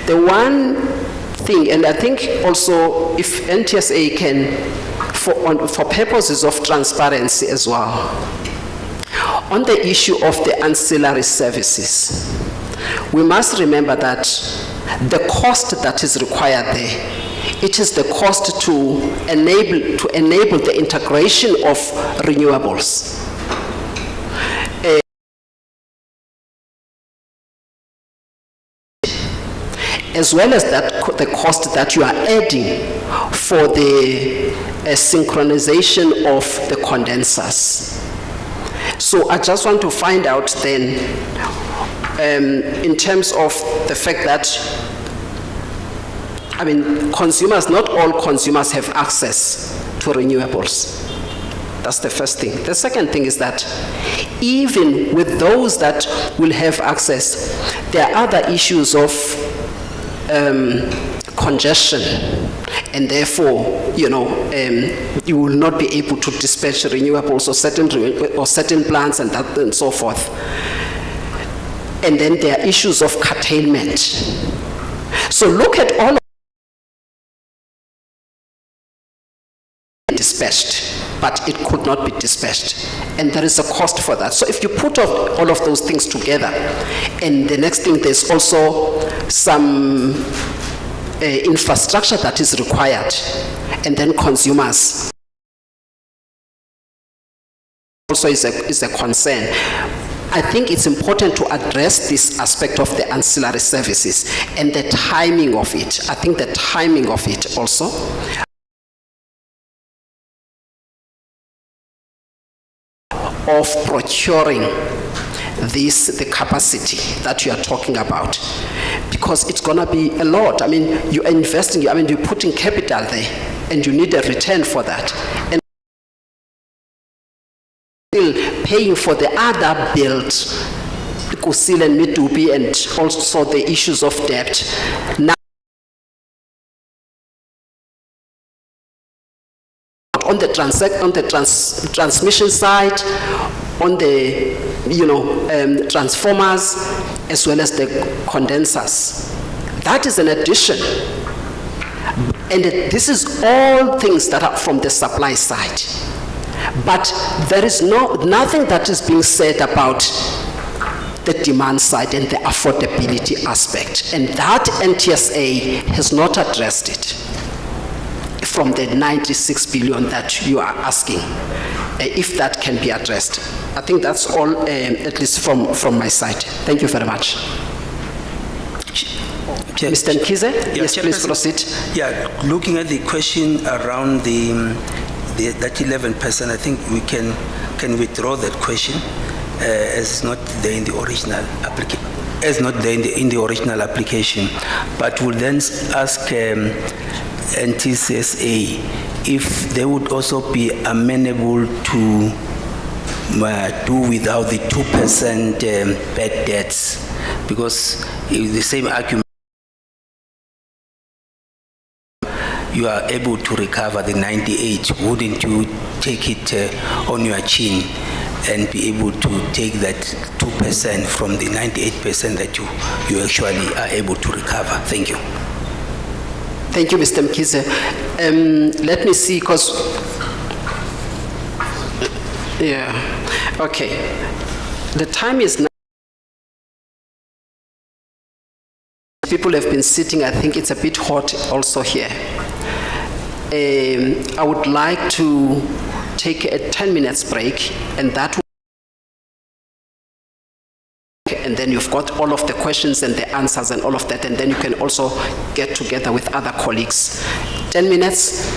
S3: The one thing, and I think also if NTSA can, for purposes of transparency as well, on the issue of the ancillary services, we must remember that the cost that is required there, it is the cost to enable the integration of renewables. As well as that, the cost that you are adding for the synchronization of the condensers. So I just want to find out then, in terms of the fact that, I mean, consumers, not all consumers have access to renewables. That's the first thing. The second thing is that even with those that will have access, there are other issues of congestion, and therefore, you will not be able to dispatch renewables or certain plants and so forth. And then there are issues of curtailment. So look at all of dispatched, but it could not be dispatched, and there is a cost for that. So if you put all of those things together, and the next thing, there's also some infrastructure that is required, and then consumers also is a concern. I think it's important to address this aspect of the ancillary services and the timing of it. I think the timing of it also. Of procuring the capacity that you are talking about, because it's going to be a lot. I mean, you are investing, you're putting capital there, and you need a return for that. And still paying for the other bills, Kusil and Mitupi, and also the issues of debt. Now, on the transmission side, on the transformers, as well as the condensers. That is an addition. And this is all things that are from the supply side. But there is nothing that is being said about the demand side and the affordability aspect. And that NTSA has not addressed it from the 96 billion that you are asking, if that can be addressed. I think that's all, at least from my side. Thank you very much. Mr. Nkize? Yes, please proceed.
S4: Yeah, looking at the question around that 11%, I think we can withdraw that question as not there in the original application. As not there in the original application, but we'll then ask NTSA if they would also be amenable to do without the 2% bad debts, because the same argument, you are able to recover the 98, wouldn't you take it on your chin and be able to take that 2% from the 98% that you actually are able to recover? Thank you.
S3: Thank you, Mr. Mkize. Let me see, because, yeah, okay. The time is now. People have been sitting, I think it's a bit hot also here. I would like to take a 10 minutes break, and that and then you've got all of the questions and the answers and all of that, and then you can also get together with other colleagues. 10 minutes,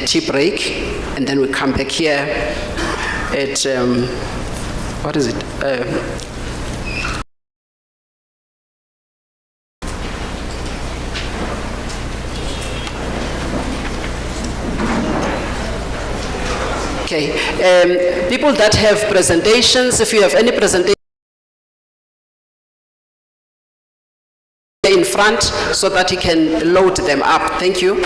S3: tea break, and then we come back here at, what is it? Okay, people that have presentations, if you have any presentation in front so that you can load them up. Thank you.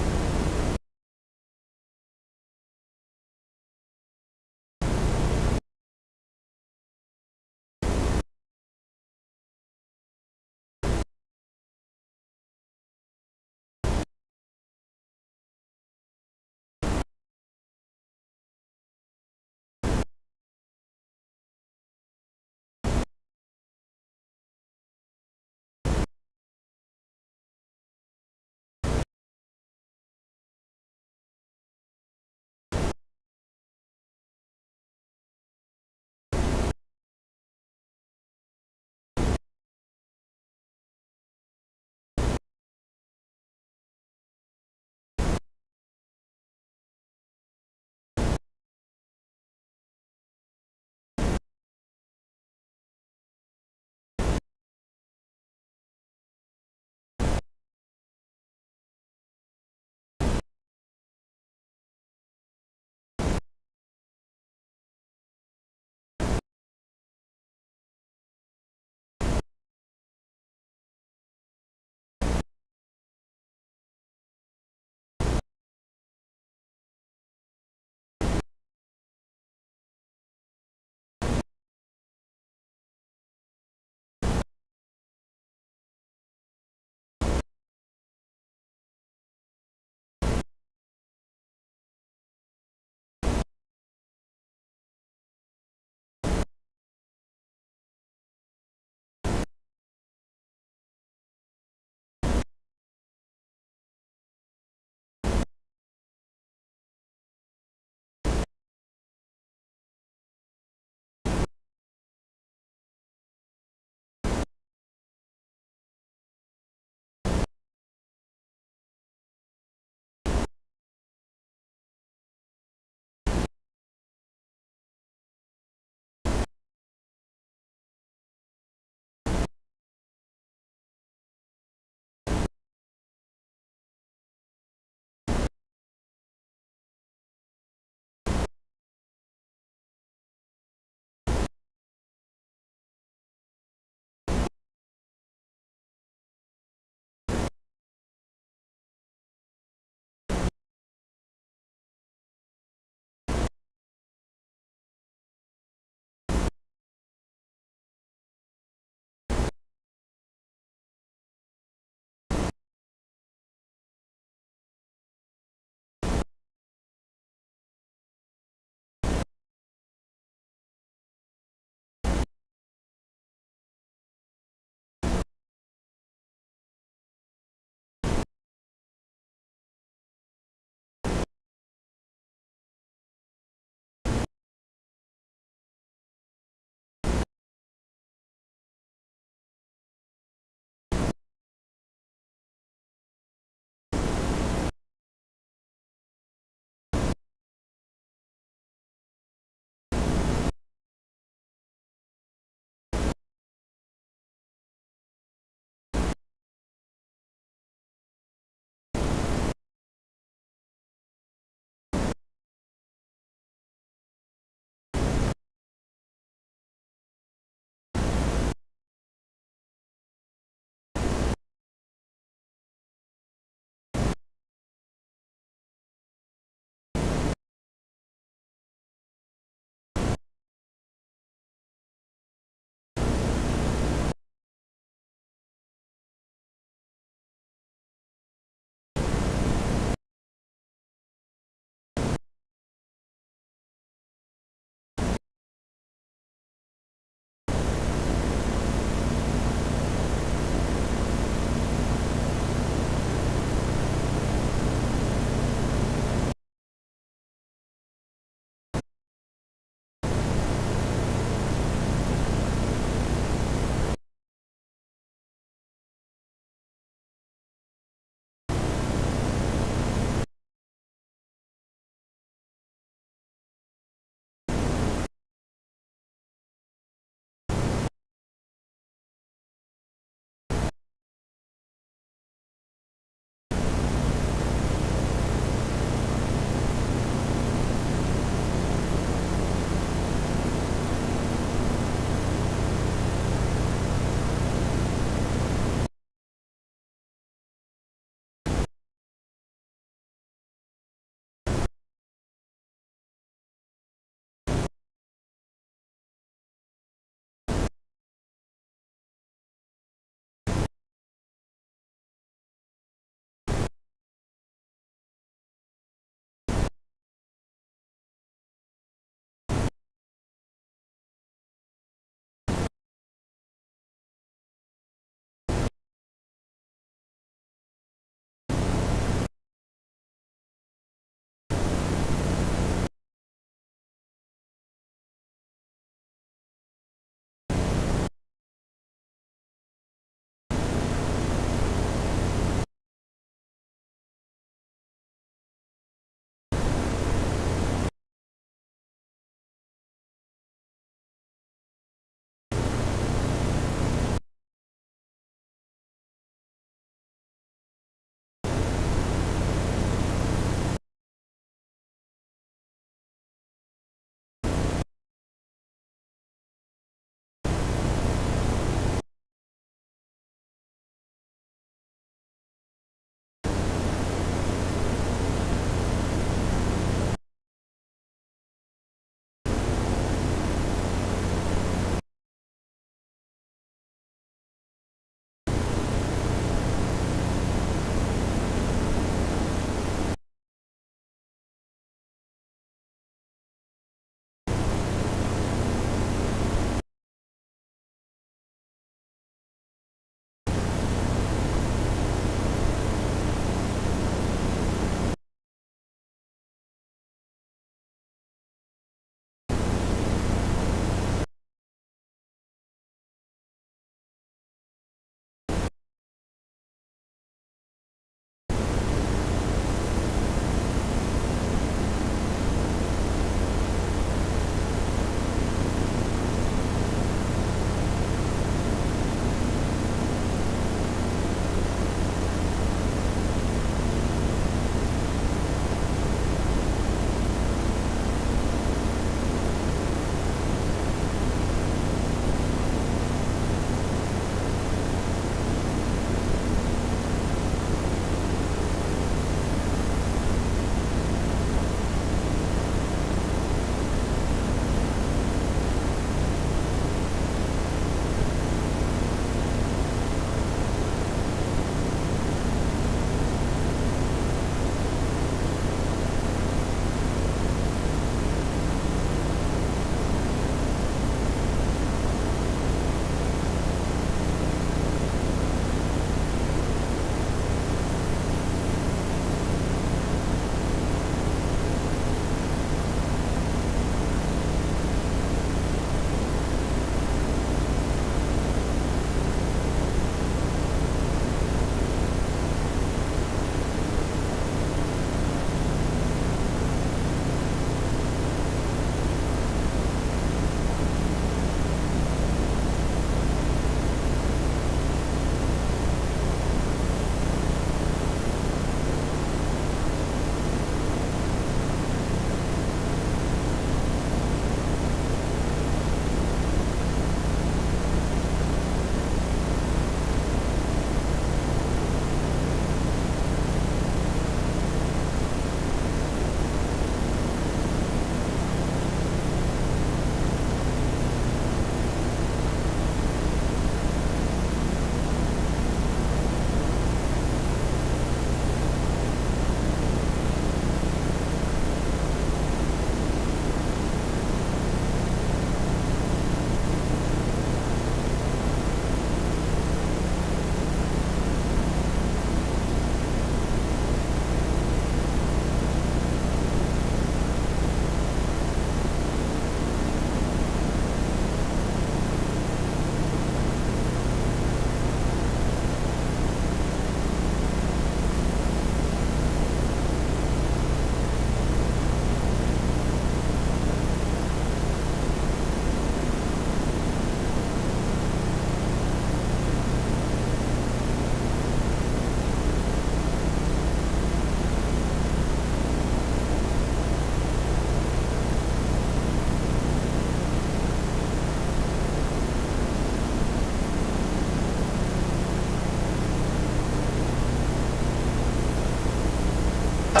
S3: May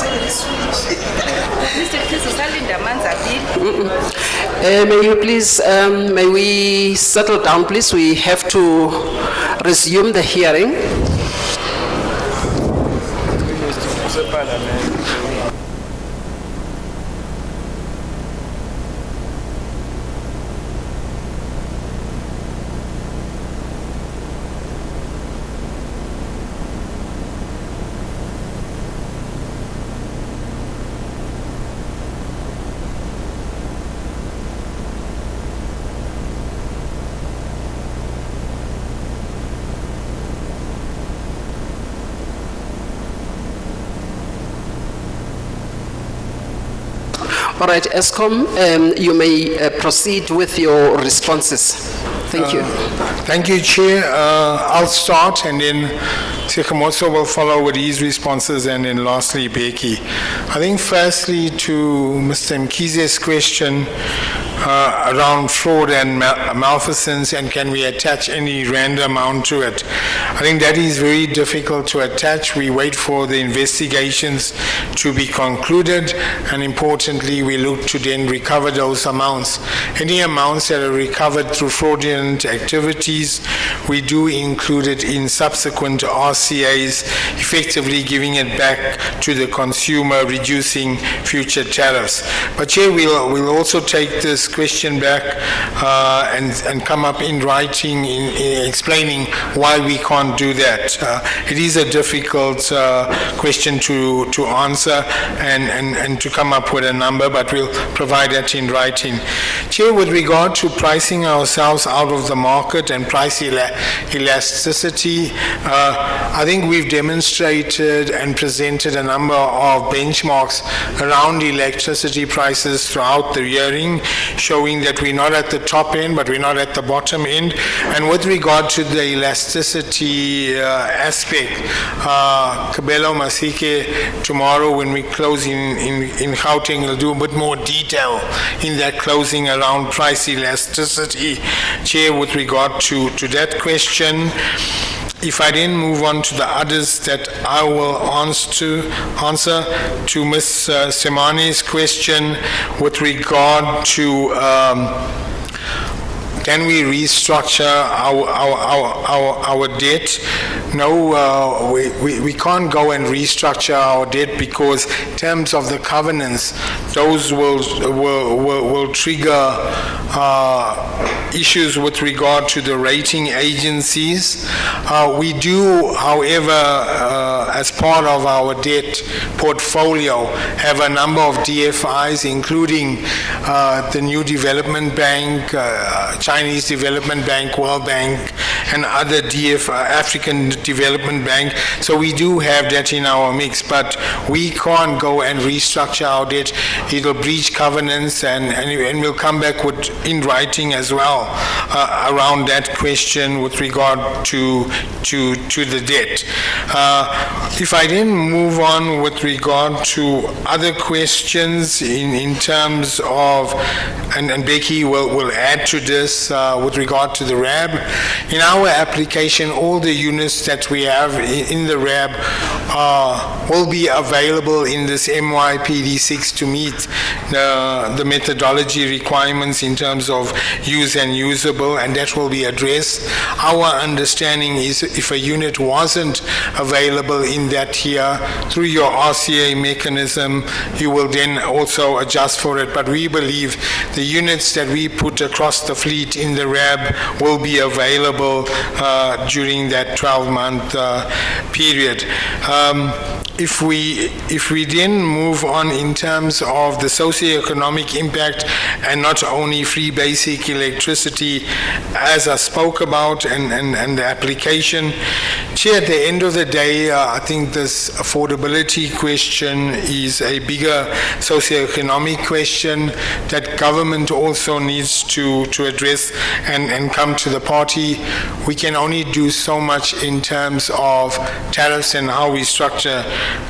S3: you please, may we settle down, please? We have to resume the hearing. All right, ESCOM, you may proceed with your responses. Thank you.
S8: Thank you, Chair. I'll start, and then Sekamoto will follow with his responses, and then lastly, Becky. I think firstly to Mr. Mkize's question around fraud and malfeasance, and can we attach any random amount to it? I think that is very difficult to attach. We wait for the investigations to be concluded, and importantly, we look to then recover those amounts. Any amounts that are recovered through fraudulent activities, we do include it in subsequent RCAs, effectively giving it back to the consumer, reducing future tariffs. But Chair, we'll also take this question back and come up in writing in explaining why we can't do that. It is a difficult question to answer and to come up with a number, but we'll provide that in writing. Chair, with regard to pricing ourselves out of the market and price elasticity, I think we've demonstrated and presented a number of benchmarks around electricity prices throughout the hearing, showing that we're not at the top end, but we're not at the bottom end. And with regard to the elasticity aspect, Kabelo Masike, tomorrow when we close in Gauteng, will do a bit more detail in that closing around price elasticity. Chair, with regard to that question, if I then move on to the others that I will answer to Ms. Semani's question with regard to can we restructure our debt? No, we can't go and restructure our debt because in terms of the covenants, those will trigger issues with regard to the rating agencies. We do, however, as part of our debt portfolio, have a number of DFIs, including the New Development Bank, Chinese Development Bank, World Bank, and other African Development Bank. So we do have that in our mix, but we can't go and restructure our debt. It'll breach covenants, and we'll come back with in writing as well around that question with regard to the debt. If I then move on with regard to other questions in terms of, and Becky will add to this with regard to the RAB. In our application, all the units that we have in the RAB will be available in this MYPD6 to meet the methodology requirements in terms of use and usable, and that will be addressed. Our understanding is if a unit wasn't available in that year, through your RCA mechanism, you will then also adjust for it. But we believe the units that we put across the fleet in the RAB will be available during that 12-month period. If we then move on in terms of the socioeconomic impact and not only free basic electricity, as I spoke about, and the application, Chair, at the end of the day, I think this affordability question is a bigger socioeconomic question that government also needs to address and come to the party. We can only do so much in terms of tariffs and how we structure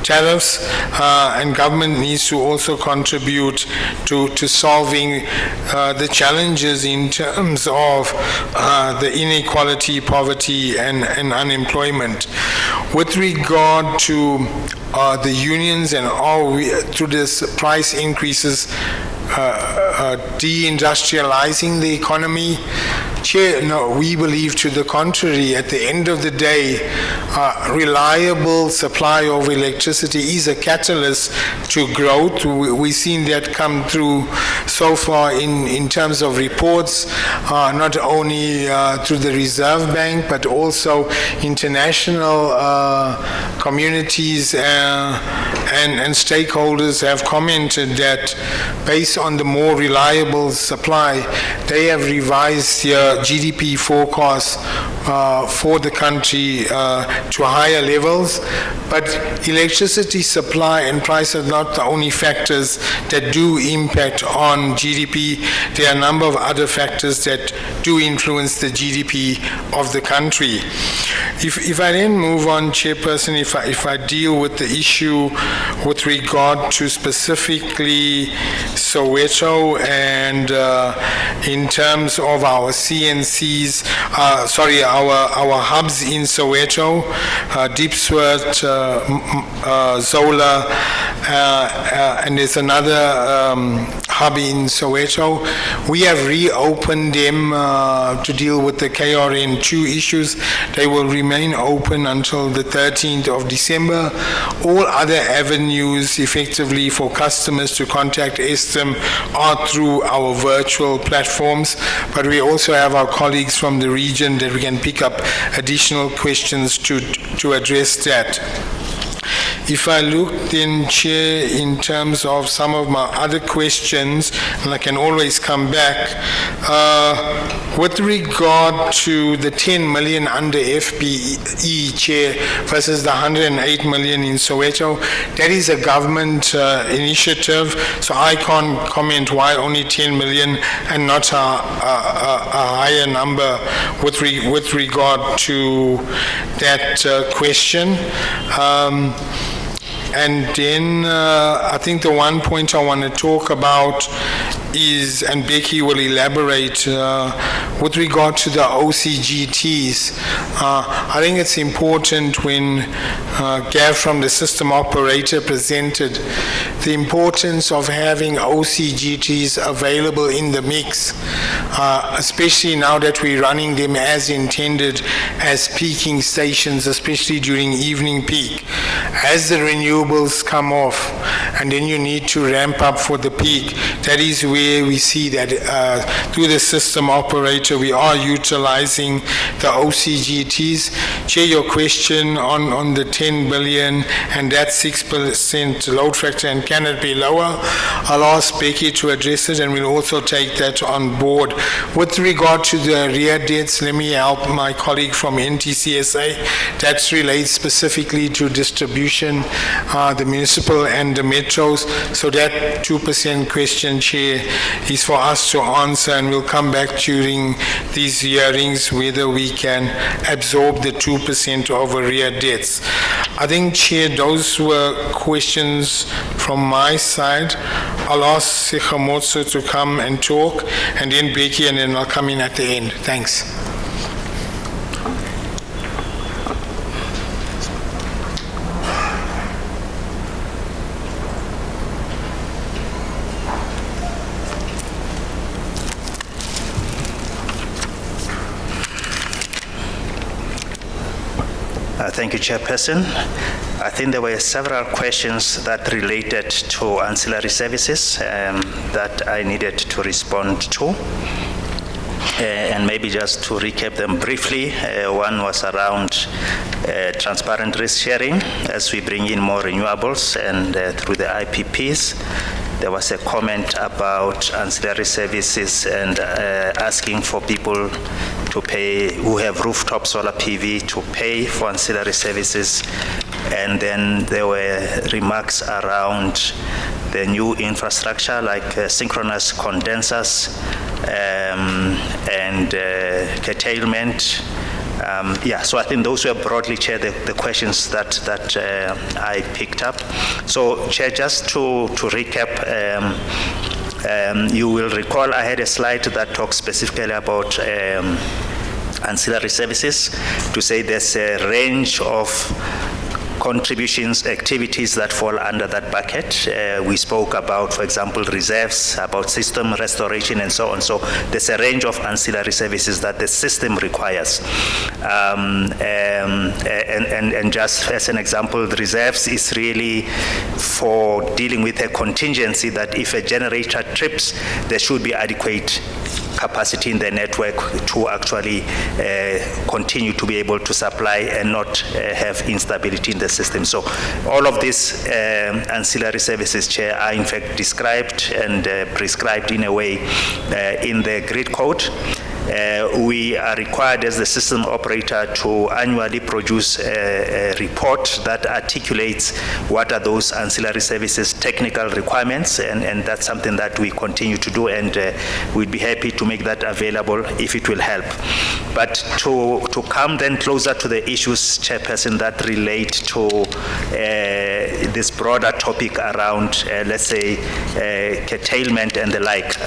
S8: tariffs, and government needs to also contribute to solving the challenges in terms of the inequality, poverty, and unemployment. With regard to the unions and are we, through this price increases, deindustrializing the economy? Chair, no, we believe to the contrary. At the end of the day, reliable supply of electricity is a catalyst to growth. We've seen that come through so far in terms of reports, not only through the Reserve Bank, but also international communities and stakeholders have commented that based on the more reliable supply, they have revised their GDP forecast for the country to higher levels. But electricity supply and price are not the only factors that do impact on GDP. There are a number of other factors that do influence the GDP of the country. If I then move on, Chairperson, if I deal with the issue with regard to specifically Soweto and in terms of our CNCs, our hubs in Soweto, Diepswert, Zola, and there's another hub in Soweto. We have reopened them to deal with the KRN2 issues. They will remain open until the 13th of December. All other avenues effectively for customers to contact Eskom are through our virtual platforms, but we also have our colleagues from the region that we can pick up additional questions to address that. If I look then, Chair, in terms of some of my other questions, and I can always come back, with regard to the 10 million under FBE, Chair, versus the 108 million in Soweto, that is a government initiative, so I can't comment why only 10 million and not a higher number with regard to that question. And then I think the one point I want to talk about is, and Becky will elaborate, with regard to the OCGTs. I think it's important when Gav from the system operator presented the importance of having OCGTs available in the mix, especially now that we're running them as intended as peaking stations, especially during evening peak. As the renewables come off and then you need to ramp up for the peak, that is where we see that through the system operator we are utilizing the OCGTs. Chair, your question on the 10 billion and that 6% load factor, and can it be lower? I'll ask Becky to address it and we'll also take that on board. With regard to the rear debts, let me help my colleague from NTCSA. That relates specifically to distribution, the municipal and the metros. So that 2% question, Chair, is for us to answer, and we'll come back during these hearings whether we can absorb the 2% of rear debts. I think, Chair, those were questions from my side. I'll ask Sekhamotso to come and talk, and then Becky, and then I'll come in at the end. Thanks.
S2: Thank you, Chairperson. I think there were several questions that related to ancillary services that I needed to respond to. And maybe just to recap them briefly, one was around transparent risk sharing as we bring in more renewables and through the IPPs. There was a comment about ancillary services and asking for people to pay, who have rooftop solar PV, to pay for ancillary services. And then there were remarks around the new infrastructure like synchronous condensers and curtailment. So I think those were broadly, Chair, the questions that I picked up. So, Chair, just to recap, you will recall I had a slide that talks specifically about ancillary services, to say there's a range of contributions, activities that fall under that bucket. We spoke about, for example, reserves, about system restoration and so on. So there's a range of ancillary services that the system requires. And just as an example, the reserves is really for dealing with a contingency that if a generator trips, there should be adequate capacity in the network to actually continue to be able to supply and not have instability in the system. So all of these ancillary services, Chair, are in fact described and prescribed in a way in the grid code. We are required as the system operator to annually produce a report that articulates what are those ancillary services technical requirements, and that's something that we continue to do, and we'd be happy to make that available if it will help. But to come then closer to the issues, Chairperson, that relate to this broader topic around, let's say, curtailment and the like,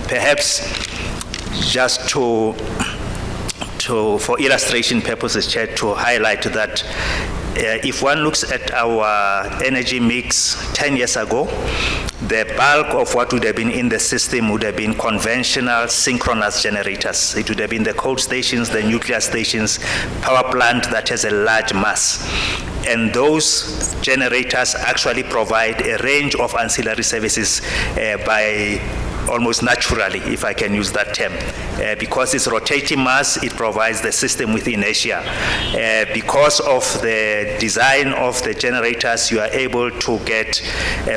S2: perhaps just for illustration purposes, Chair, to highlight that if one looks at our energy mix 10 years ago, the bulk of what would have been in the system would have been conventional synchronous generators. It would have been the coal stations, the nuclear stations, power plant that has a large mass. And those generators actually provide a range of ancillary services by almost naturally, if I can use that term. Because it's rotating mass, it provides the system with inertia. Because of the design of the generators, you are able to get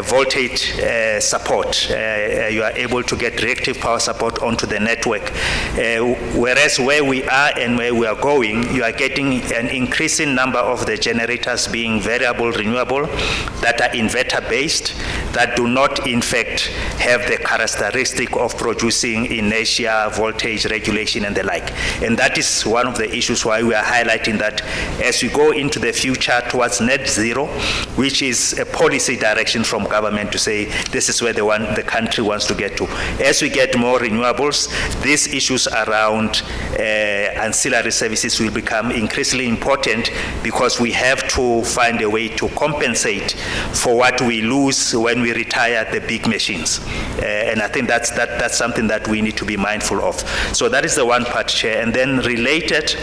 S2: voltage support. You are able to get reactive power support onto the network. Whereas where we are and where we are going, you are getting an increasing number of the generators being variable renewable, that are inverter based, that do not in fact have the characteristic of producing inertia, voltage regulation and the like. And that is one of the issues why we are highlighting that as we go into the future towards net zero, which is a policy direction from government to say this is where the country wants to get to. As we get more renewables, these issues around ancillary services will become increasingly important, because we have to find a way to compensate for what we lose when we retire the big machines. And I think that's something that we need to be mindful of. So that is the one part, Chair. And then related,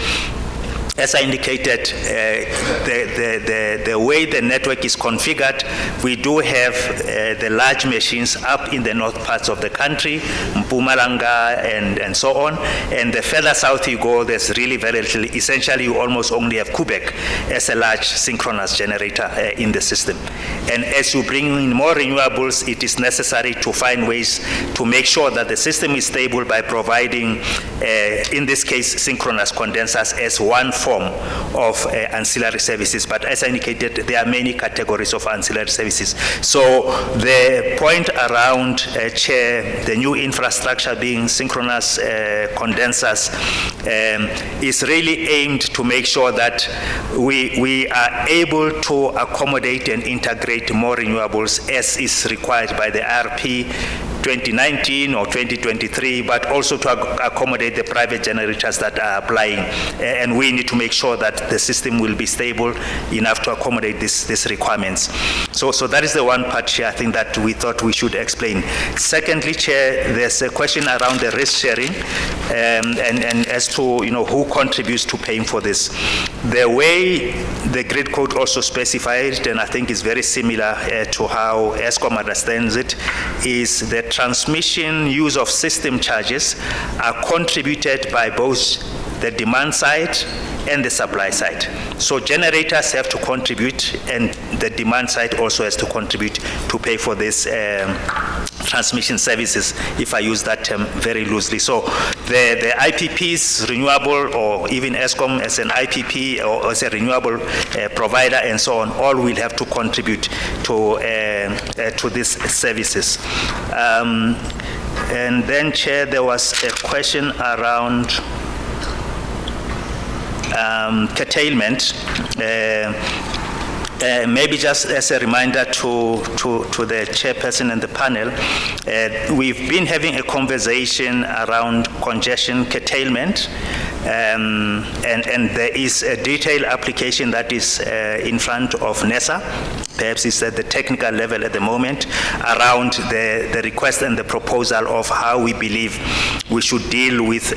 S2: as I indicated, the way the network is configured, we do have the large machines up in the north parts of the country, Mpumalanga and so on. And the further south you go, there's really very little. Essentially, you almost only have Quebec as a large synchronous generator in the system. And as you bring in more renewables, it is necessary to find ways to make sure that the system is stable by providing, in this case, synchronous condensers as one form of ancillary services. But as I indicated, there are many categories of ancillary services. So the point around, Chair, the new infrastructure being synchronous condensers is really aimed to make sure that we are able to accommodate and integrate more renewables as is required by the RP 2019 or 2023, but also to accommodate the private generators that are applying. And we need to make sure that the system will be stable enough to accommodate these requirements. So that is the one part, Chair, I think that we thought we should explain. Secondly, Chair, there's a question around the risk sharing and as to who contributes to paying for this. The way the grid code also specified, and I think is very similar to how ESCOM understands it, is that transmission use of system charges are contributed by both the demand side and the supply side. So generators have to contribute, and the demand side also has to contribute to pay for this transmission services, if I use that term very loosely. So the IPPs, renewable, or even ESCOM as an IPP or as a renewable provider and so on, all will have to contribute to these services. And then, Chair, there was a question around curtailment. Maybe just as a reminder to the chairperson and the panel, we've been having a conversation around congestion curtailment. And there is a detailed application that is in front of NESA. Perhaps it's at the technical level at the moment, around the request and the proposal of how we believe we should deal with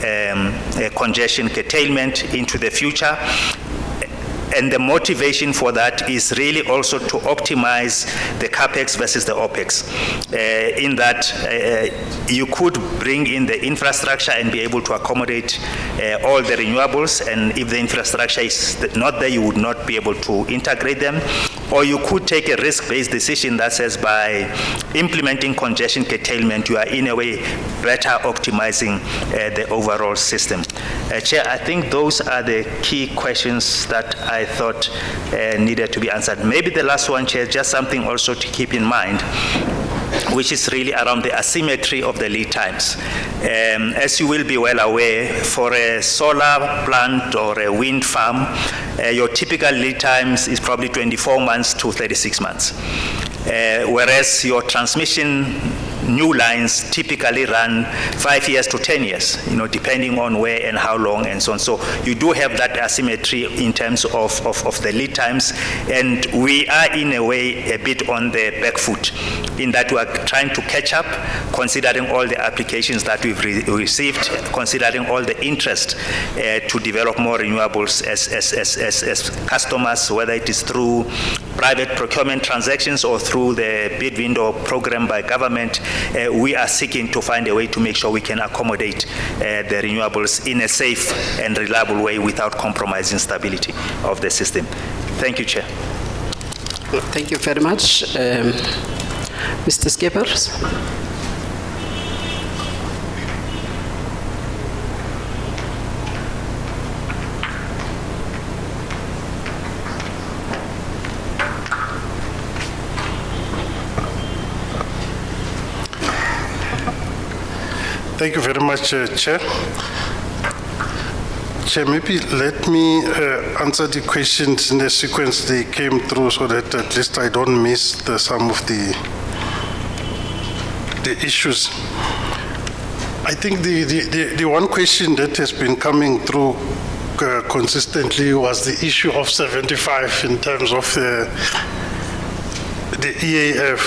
S2: congestion curtailment into the future. And the motivation for that is really also to optimize the CapEx versus the OpEx. In that you could bring in the infrastructure and be able to accommodate all the renewables, and if the infrastructure is not there, you would not be able to integrate them. Or you could take a risk-based decision that says by implementing congestion curtailment, you are in a way better optimizing the overall system. Chair, I think those are the key questions that I thought needed to be answered. Maybe the last one, Chair, just something also to keep in mind, which is really around the asymmetry of the lead times. As you will be well aware, for a solar plant or a wind farm, your typical lead times is probably 24 months to 36 months. Whereas your transmission new lines typically run 5 years to 10 years, depending on where and how long and so on. So you do have that asymmetry in terms of the lead times, and we are in a way a bit on the back foot in that we are trying to catch up, considering all the applications that we've received, considering all the interest to develop more renewables as customers, whether it is through private procurement transactions or through the bid window program by government. We are seeking to find a way to make sure we can accommodate the renewables in a safe and reliable way without compromising stability of the system. Thank you, Chair.
S3: Thank you very much. Mr. Skeppers?
S1: Thank you very much, Chair. Chair, maybe let me answer the questions in the sequence they came through so that at least I don't miss some of the issues. I think the one question that has been coming through consistently was the issue of 75 in terms of the EAF.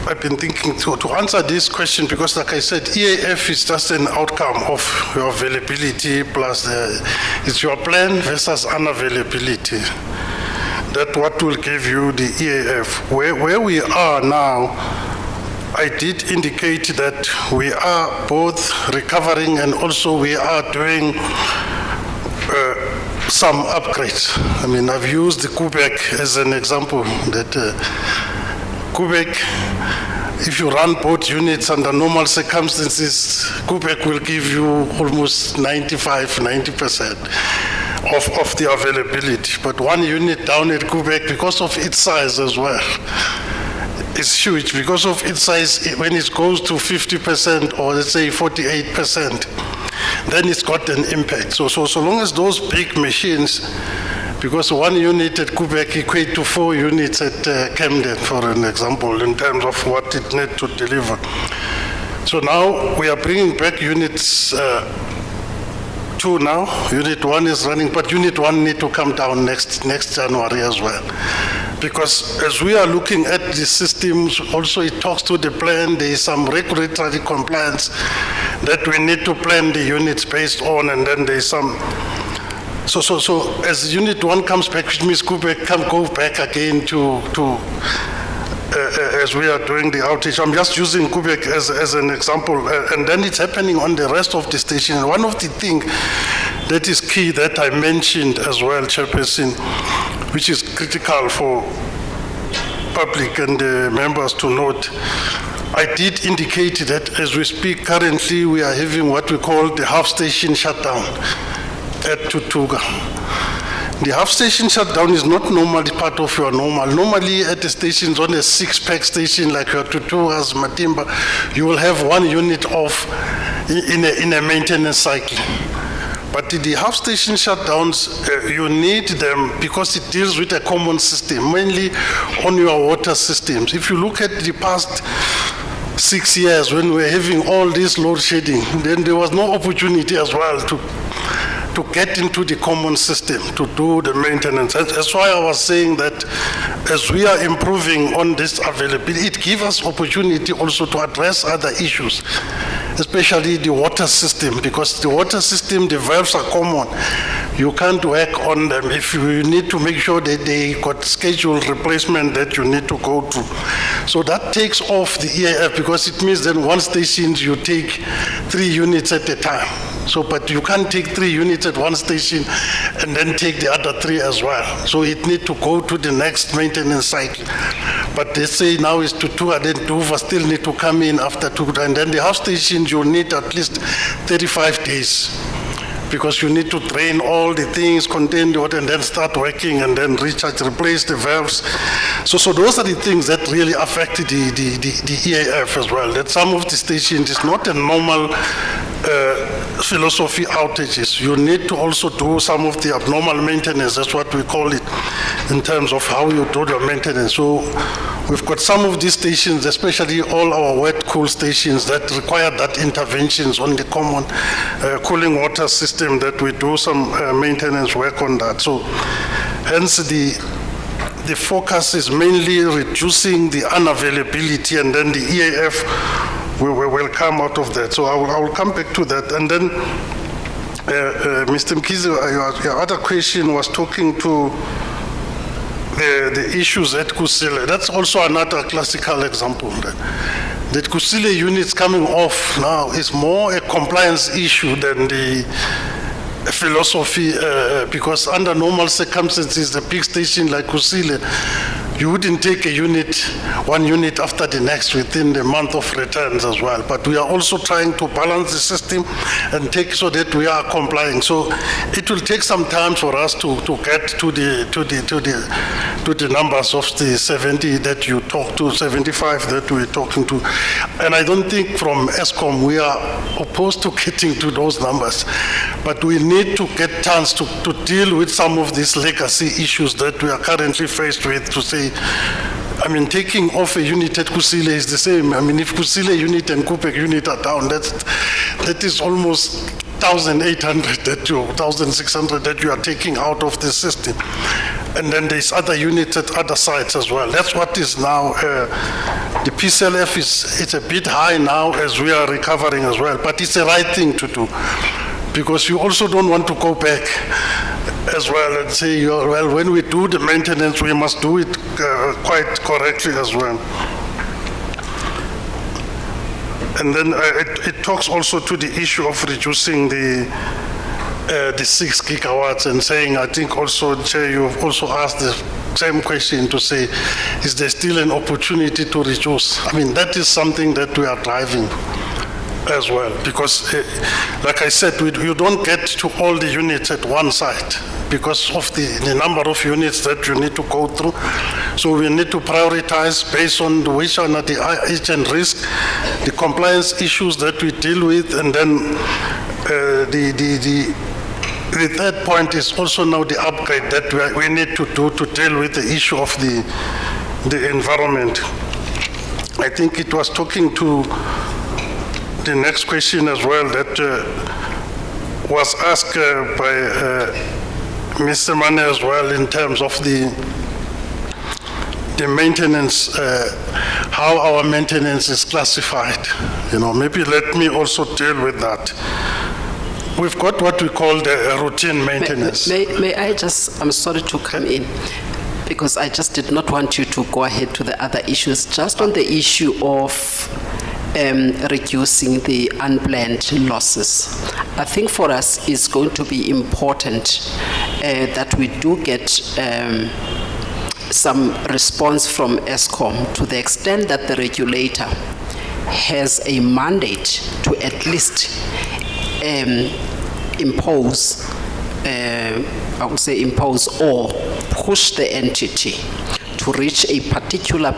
S1: I've been thinking to answer this question because, like I said, EAF is just an outcome of your availability plus it's your plan versus unavailability. That's what will give you the EAF. Where we are now, I did indicate that we are both recovering and also we are doing some upgrades. I mean, I've used the Quebec as an example that Quebec, if you run both units under normal circumstances, Quebec will give you almost 90% of the availability. But one unit down at Quebec, because of its size as well, is huge. Because of its size, when it goes to 50% or let's say 48%, then it's got an impact. So long as those big machines, because one unit at Quebec equates to 4 units at Camden, for an example, in terms of what it needs to deliver. So now we are bringing back units 2 now. Unit 1 is running, but unit 1 need to come down next January as well. Because as we are looking at the systems, also it talks to the plan, there is some regulatory compliance that we need to plan the units based on, and then there is some. So as unit 1 comes back, which means Quebec can go back again to as we are doing the outage. I'm just using Quebec as an example, and then it's happening on the rest of the station. And one of the things that is key that I mentioned as well, Chairperson, which is critical for public and members to note, I did indicate that as we speak currently, we are having what we call the half-station shutdown at Tutuga. The half-station shutdown is not normally part of your normal. Normally at the stations, on a 6-pack station like your Tutugas, Matimba, you will have 1 unit off in a maintenance cycle. But the half-station shutdowns, you need them because it deals with a common system, mainly on your water systems. If you look at the past 6 years when we were having all this load shedding, then there was no opportunity as well to get into the common system to do the maintenance. That's why I was saying that as we are improving on this availability, it gives us opportunity also to address other issues, especially the water system, because the water system, the valves are common. You can't work on them if you need to make sure that they got scheduled replacement that you need to go through. So that takes off the EAF, because it means that one station you take 3 units at a time. So, but you can't take 3 units at one station and then take the other 3 as well. So it need to go to the next maintenance cycle. But they say now it's to 2, and then 2 still need to come in after 2. And then the half stations you need at least 35 days. Because you need to drain all the things, contain the water, and then start working, and then recharge, replace the valves. So those are the things that really affect the EAF as well. That some of the stations is not a normal philosophy outages. You need to also do some of the abnormal maintenance, that's what we call it, in terms of how you do the maintenance. So we've got some of these stations, especially all our wet cool stations, that require that interventions on the common cooling water system, that we do some maintenance work on that. So hence the focus is mainly reducing the unavailability, and then the EAF will come out of that. So I will come back to that. And then Mr. Mkhize, your other question was talking to the issues at Kusile. That's also another classical example. That Kusile units coming off now is more a compliance issue than the philosophy, because under normal circumstances, the big station like Kusile, you wouldn't take a unit, 1 unit after the next within the month of returns as well. But we are also trying to balance the system and take so that we are complying. So it will take some time for us to get to the numbers of the 70 that you talked to, 75 that we're talking to. And I don't think from ESCOM we are opposed to getting to those numbers. But we need to get chance to deal with some of these legacy issues that we are currently faced with, to say, I mean, taking off a unit at Kusile is the same. I mean, if Kusile unit and Kupek unit are down, that is almost 1,800 1,600 that you are taking out of the system. And then there's other units at other sites as well. That's what is now, the PCLF it's a bit high now as we are recovering as well, but it's the right thing to do, because you also don't want to go back as well and say, well, when we do the maintenance, we must do it quite correctly as well. And then it talks also to the issue of reducing the 6 gigawatts, and saying, I think also, Chair, you've also asked the same question to say, is there still an opportunity to reduce? I mean, that is something that we are driving as well, because like I said, you don't get to all the units at one site because of the number of units that you need to go through. So we need to prioritize based on which are the age and risk, the compliance issues that we deal with, and then the third point is also now the upgrade that we need to do to deal with the issue of the environment. I think it was talking to the next question as well that was asked by Mr. Mane as well, in terms of the maintenance, how our maintenance is classified. You know, maybe let me also deal with that. We've got what we call the routine maintenance.
S3: May I just, I'm sorry to come in, because I just did not want you to go ahead to the other issues. Just on the issue of reducing the unplanned losses. I think for us it's going to be important that we do get some response from ESCOM, to the extent that the regulator has a mandate to at least impose, I would say impose or push the entity to reach a particular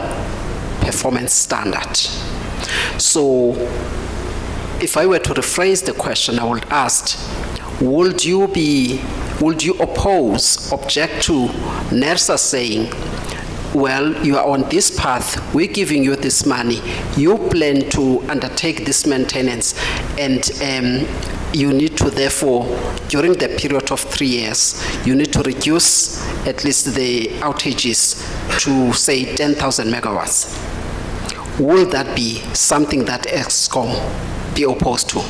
S3: performance standard. So if I were to rephrase the question, I would ask, would you object to NERSA saying well, you are on this path, we're giving you this money, you plan to undertake this maintenance, and you need to therefore, during the period of 3 years, you need to reduce at least the outages to, say, 10,000 megawatts. Will that be something that ESCOM be opposed to?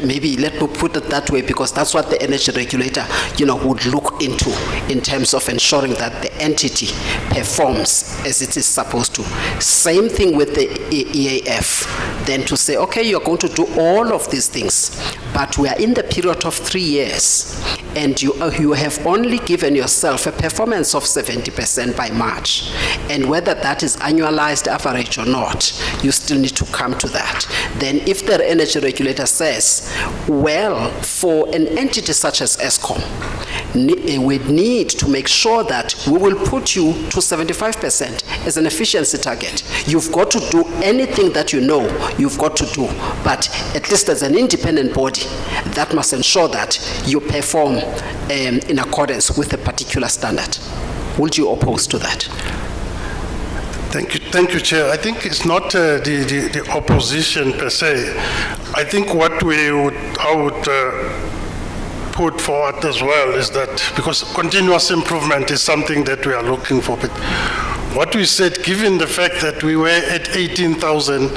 S3: Maybe let me put it that way, because that's what the energy regulator, would look into in terms of ensuring that the entity performs as it is supposed to. Same thing with the EAF, then to say, okay, you're going to do all of these things, but we are in the period of 3 years, and you have only given yourself a performance of 70% by March, and whether that is annualized average or not, you still need to come to that. Then if the energy regulator says, well, for an entity such as ESCOM, we need to make sure that we will put you to 75% as an efficiency target. You've got to do anything that you've got to do, but at least as an independent body, that must ensure that you perform in accordance with a particular standard. Would you oppose to that?
S1: Thank you, Chair. I think it's not the opposition per se. I think what I would put forward as well is that, because continuous improvement is something that we are looking for, but what we said, given the fact that we were at 18,000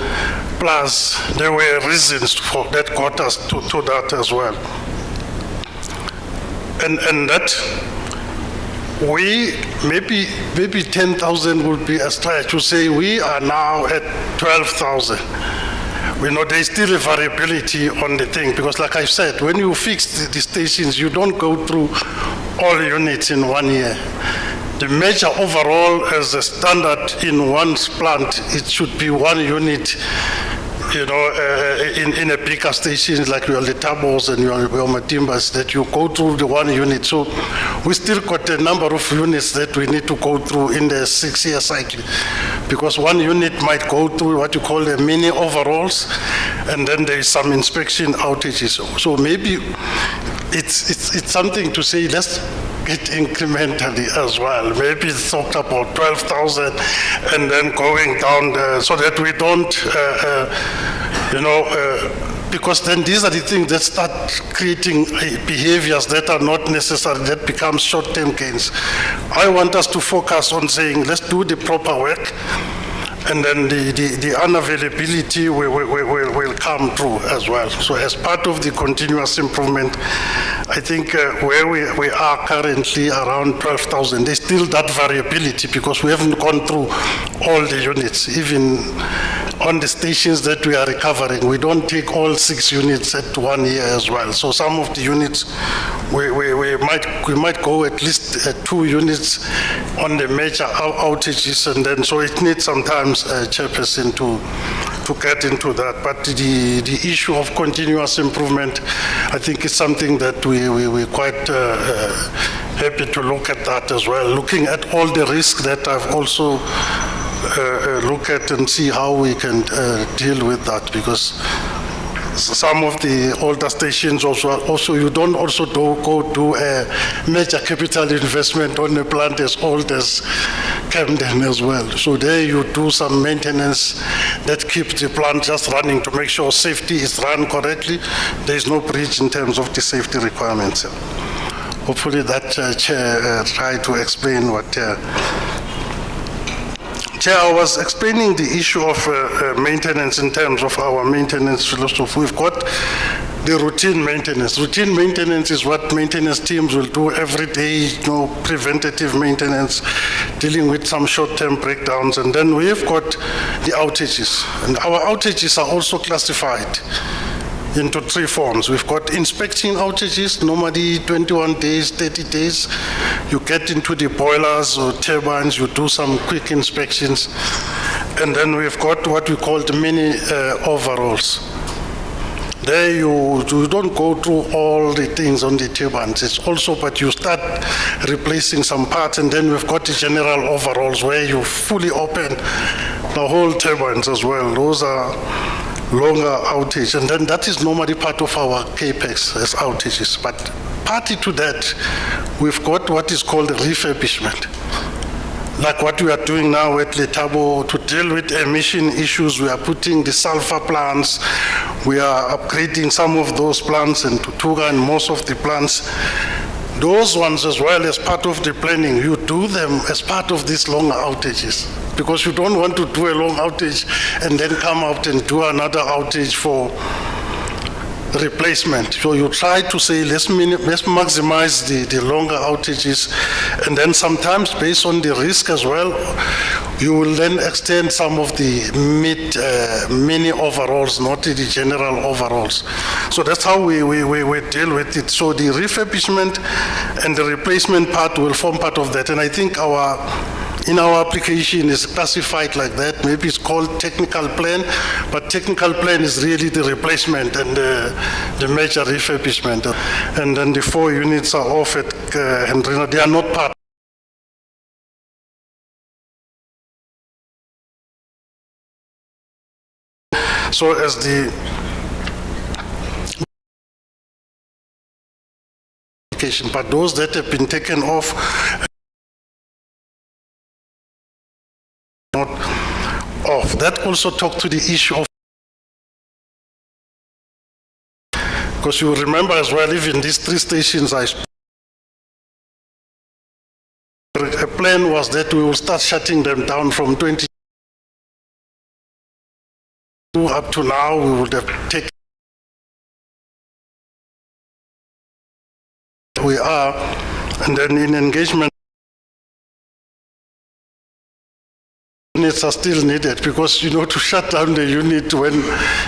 S1: plus, there were reasons for that got us to that as well. And that we, maybe 10,000 would be a stretch to say we are now at 12,000. We know there's still a variability on the thing, because like I said, when you fix the stations, you don't go through all units in 1 year. The measure overall as a standard in one's plant, it should be 1 unit, in a bigger station like your Letabos and your Matimbas, that you go through the 1 unit. So we still got a number of units that we need to go through in the 6-year cycle, because 1 unit might go through what you call the mini overhauls, and then there is some inspection outages. So maybe it's something to say, let's get incrementally as well. Maybe it's talked about 12,000 and then going down so that we don't, because then these are the things that start creating behaviors that are not necessary, that become short-term gains. I want us to focus on saying, let's do the proper work, and then the unavailability will come through as well. So as part of the continuous improvement, I think where we are currently around 12,000, there's still that variability, because we haven't gone through all the units. Even on the stations that we are recovering, we don't take all 6 units at 1 year as well. So some of the units, we might go at least 2 units on the major outages, and then so it needs sometimes chairperson to get into that. But the issue of continuous improvement, I think, is something that we're quite happy to look at that as well, looking at all the risks that I've also look at and see how we can deal with that, because some of the older stations also you don't also go do a major capital investment on a plant as old as Camden as well. So there you do some maintenance that keeps the plant just running to make sure safety is run correctly. There is no breach in terms of the safety requirements. Hopefully that Chair tried to explain what Chair, I was explaining the issue of maintenance in terms of our maintenance philosophy. We've got the routine maintenance. Routine maintenance is what maintenance teams will do every day, preventative maintenance, dealing with some short-term breakdowns. And then we've got the outages. And our outages are also classified into 3 forms. We've got inspection outages, normally 21 days, 30 days. You get into the boilers or turbines, you do some quick inspections. And then we've got what we call the mini overhauls. There you don't go through all the things on the turbines. It's also, but you start replacing some parts, and then we've got the general overhauls where you fully open the whole turbines as well. Those are longer outage, and then that is normally part of our capex as outages. But party to that, we've got what is called refurbishment. like what we are doing now at Letabo to deal with emission issues. We are putting the sulfur plants, we are upgrading some of those plants in Tutuga and most of the plants. Those ones as well as part of the planning, you do them as part of these long outages because you don't want to do a long outage and then come out and do another outage for replacement. So you try to say, let's maximize the longer outages, and then sometimes based on the risk as well, you will then extend some of the mini overhauls, not the general overhauls. So that's how we deal with it. So the refurbishment and the replacement part will form part of that. And I think in our application is classified like that. Maybe it's called technical plan, but technical plan is really the replacement and the major refurbishment. And then the 4 units are off at Hendrina. They are not part. So as the application, but those that have been taken off, not off. That also talk to the issue of, because you remember as well, even these 3 stations, a plan was that we will start shutting them down from 22 up to now. We would have taken. We are, and then in engagement. Units are still needed because, to shut down the unit when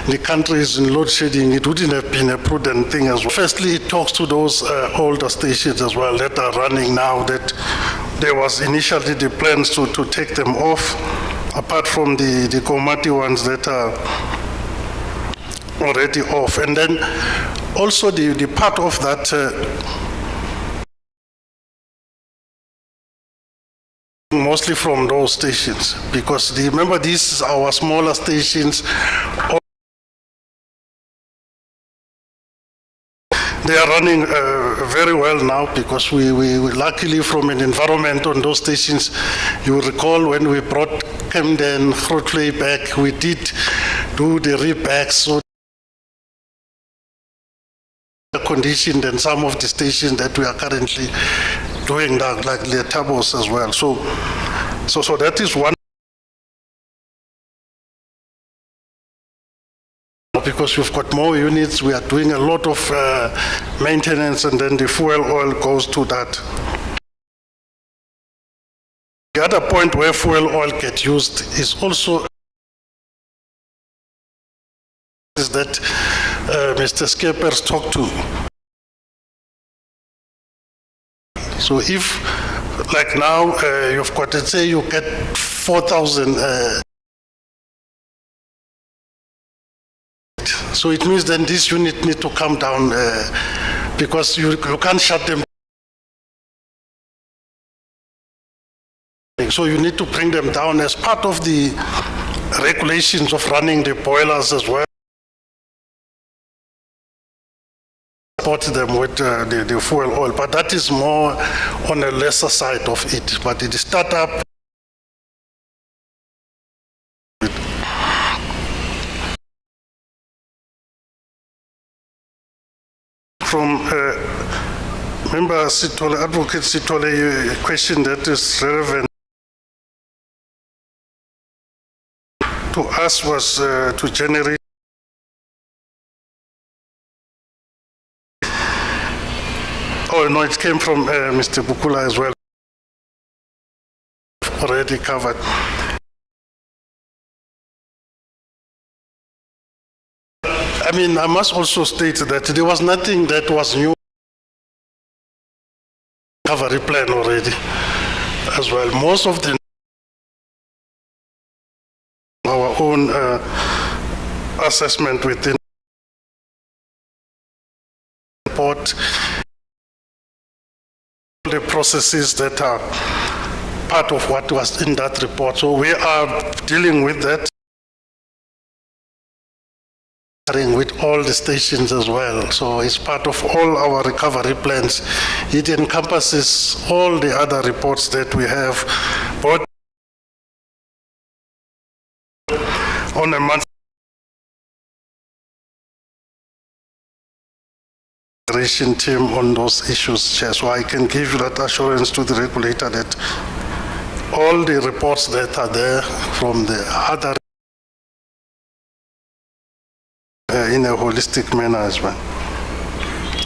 S1: the country is in load shedding, it wouldn't have been a prudent thing as well. Firstly, it talks to those older stations as well that are running now, that there was initially the plans to take them off, apart from the Komati ones that are already off. And then also the part of that mostly from those stations, because remember, these are our smaller stations. They are running very well now because we luckily from an environment on those stations, you recall when we brought Camden, Grootkley back, we did do the rebacks, so condition than some of the stations that we are currently doing that, like the Tabos as well. So that is one. Because we've got more units, we are doing a lot of maintenance, and then the fuel oil goes to that. The other point where fuel oil gets used is also is that Mr. Skeppers talked to. So if, like now, you've got, let's say you get 4,000, so it means then this unit need to come down because you can't shut them. So you need to bring them down as part of the regulations of running the boilers as well. Support them with the fuel oil, but that is more on a lesser side of it. But the startup, from member Sitole, Advocate Sitole, a question that is relevant to us was to generate. Oh no, it came from Mr. Bukula as well. Already covered. I mean, I must also state that there was nothing that was new. Recovery plan already as well. Most of the our own assessment within the report, the processes that are part of what was in that report. So we are dealing with that, with all the stations as well. So it's part of all our recovery plans. It encompasses all the other reports that we have, report on a monthly team on those issues, Chair. So I can give you that assurance to the regulator that all the reports that are there from the other in a holistic manner as well.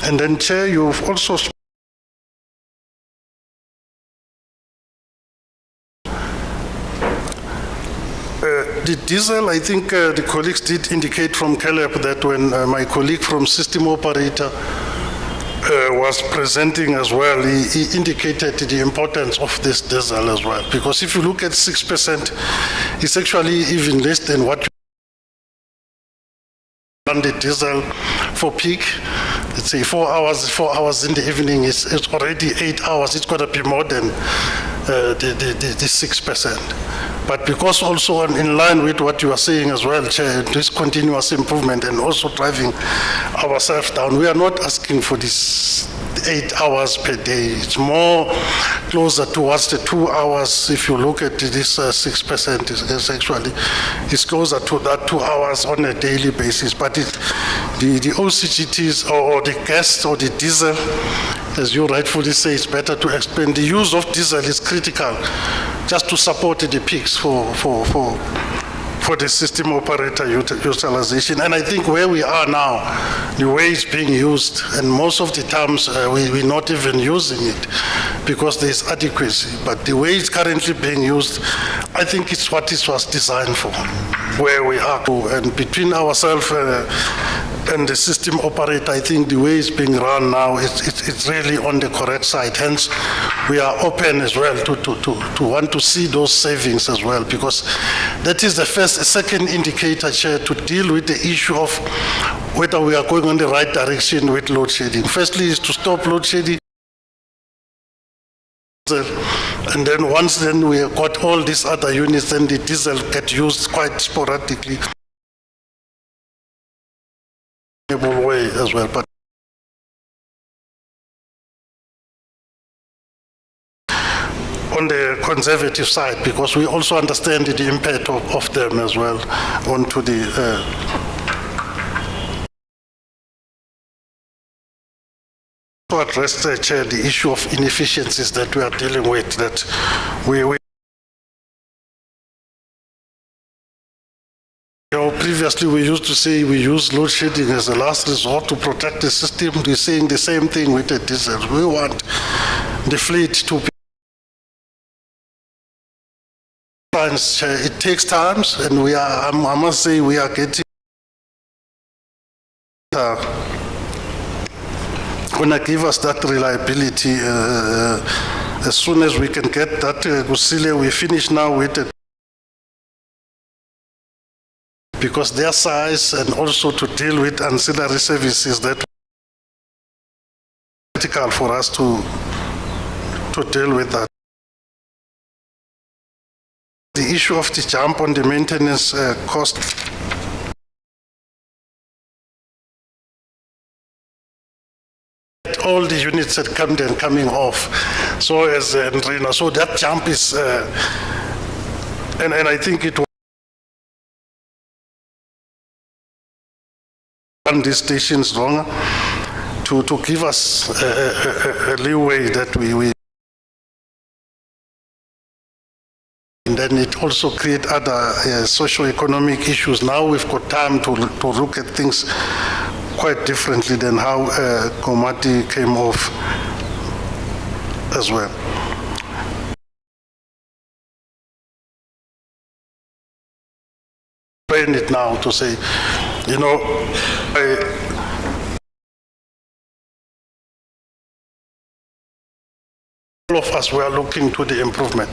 S1: And then, Chair, you've also the diesel, I think the colleagues did indicate from Caleb that when my colleague from system operator was presenting as well, he indicated the importance of this diesel as well. Because if you look at 6%, it's actually even less than what you run the diesel for peak. Let's say 4 hours in the evening, it's already 8 hours. It's got to be more than the 6%. But because also in line with what you are saying as well, Chair, this continuous improvement and also driving ourselves down, we are not asking for this 8 hours per day. It's more closer towards the 2 hours. If you look at this 6%, is actually it's closer to that 2 hours on a daily basis. But the OCGTs or the gas or the diesel, as you rightfully say, it's better to explain. The use of diesel is critical just to support the peaks for the system operator utilization. And I think where we are now, the way it's being used, and most of the times we're not even using it because there's adequacy. But the way it's currently being used, I think it's what it was designed for, where we are. And between ourselves and the system operator, I think the way it's being run now, it's really on the correct side. Hence, we are open as well to want to see those savings as well, because that is the second indicator, Chair, to deal with the issue of whether we are going in the right direction with load shedding. Firstly is to stop load shedding. And then once we have got all these other units, then the diesel get used quite sporadically. Way as well, but on the conservative side, because we also understand the impact of them as well onto the to address, Chair, the issue of inefficiencies that we are dealing with, that we previously we used to say we use load shedding as a last resort to protect the system. We're saying the same thing with the diesel. We want the fleet to be. It takes time, and we are. I must say we are getting. Gonna give us that reliability as soon as we can get that. Kusile, we finish now with it. Because their size and also to deal with ancillary services that are critical for us to deal with that. The issue of the jump on the maintenance cost. All the units that come then coming off. So as so that jump is, and I think it these stations longer to give us a leeway that we and then it also create other socio-economic issues. Now we've got time to look at things quite differently than how Komati came off as well. Explain it now to say, you know, all of us were looking to the improvement,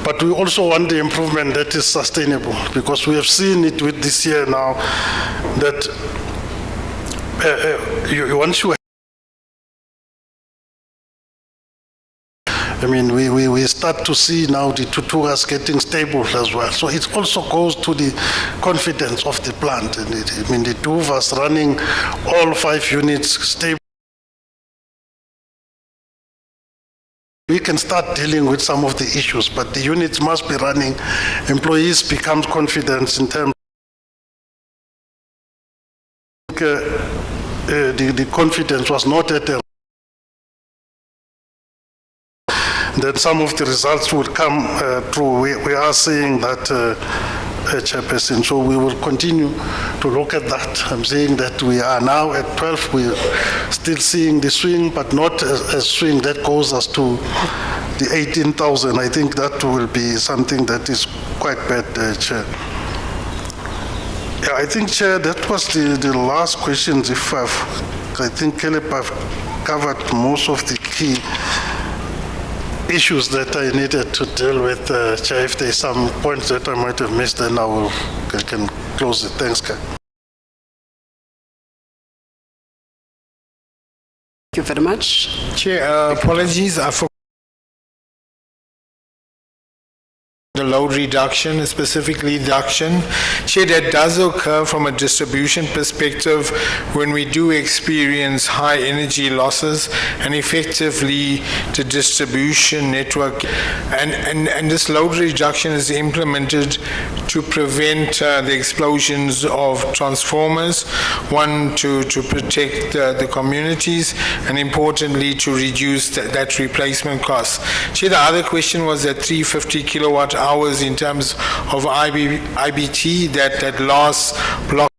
S1: but we also want the improvement that is sustainable, because we have seen it with this year now that once you I mean, we start to see now the tutuas getting stable as well. So it also goes to the confidence of the plant. And I mean, the two of us running all 5 units stable. we can start dealing with some of the issues, but the units must be running. Employees become confident in terms the confidence was not at the then some of the results will come through. We are seeing that, Chairperson, so we will continue to look at that. I'm saying that we are now at 12, we're still seeing the swing, but not a swing that goes us to the 18,000. I think that will be something that is quite bad, Chair. Yeah, I think, Chair, that was the last questions. I think, Caleb, I've covered most of the key issues that I needed to deal with. Chair, if there's some points that I might have missed, then I can close it. Thanks, Chair.
S3: Thank you very much.
S8: Chair, apologies, I forgot the load reduction, specifically reduction. Chair, that does occur from a distribution perspective when we do experience high energy losses, and effectively the distribution network and this load reduction is implemented to prevent the explosions of transformers, one to protect the communities, and importantly to reduce that replacement cost. Chair, the other question was at 350 kilowatt hours in terms of IBT, that last block.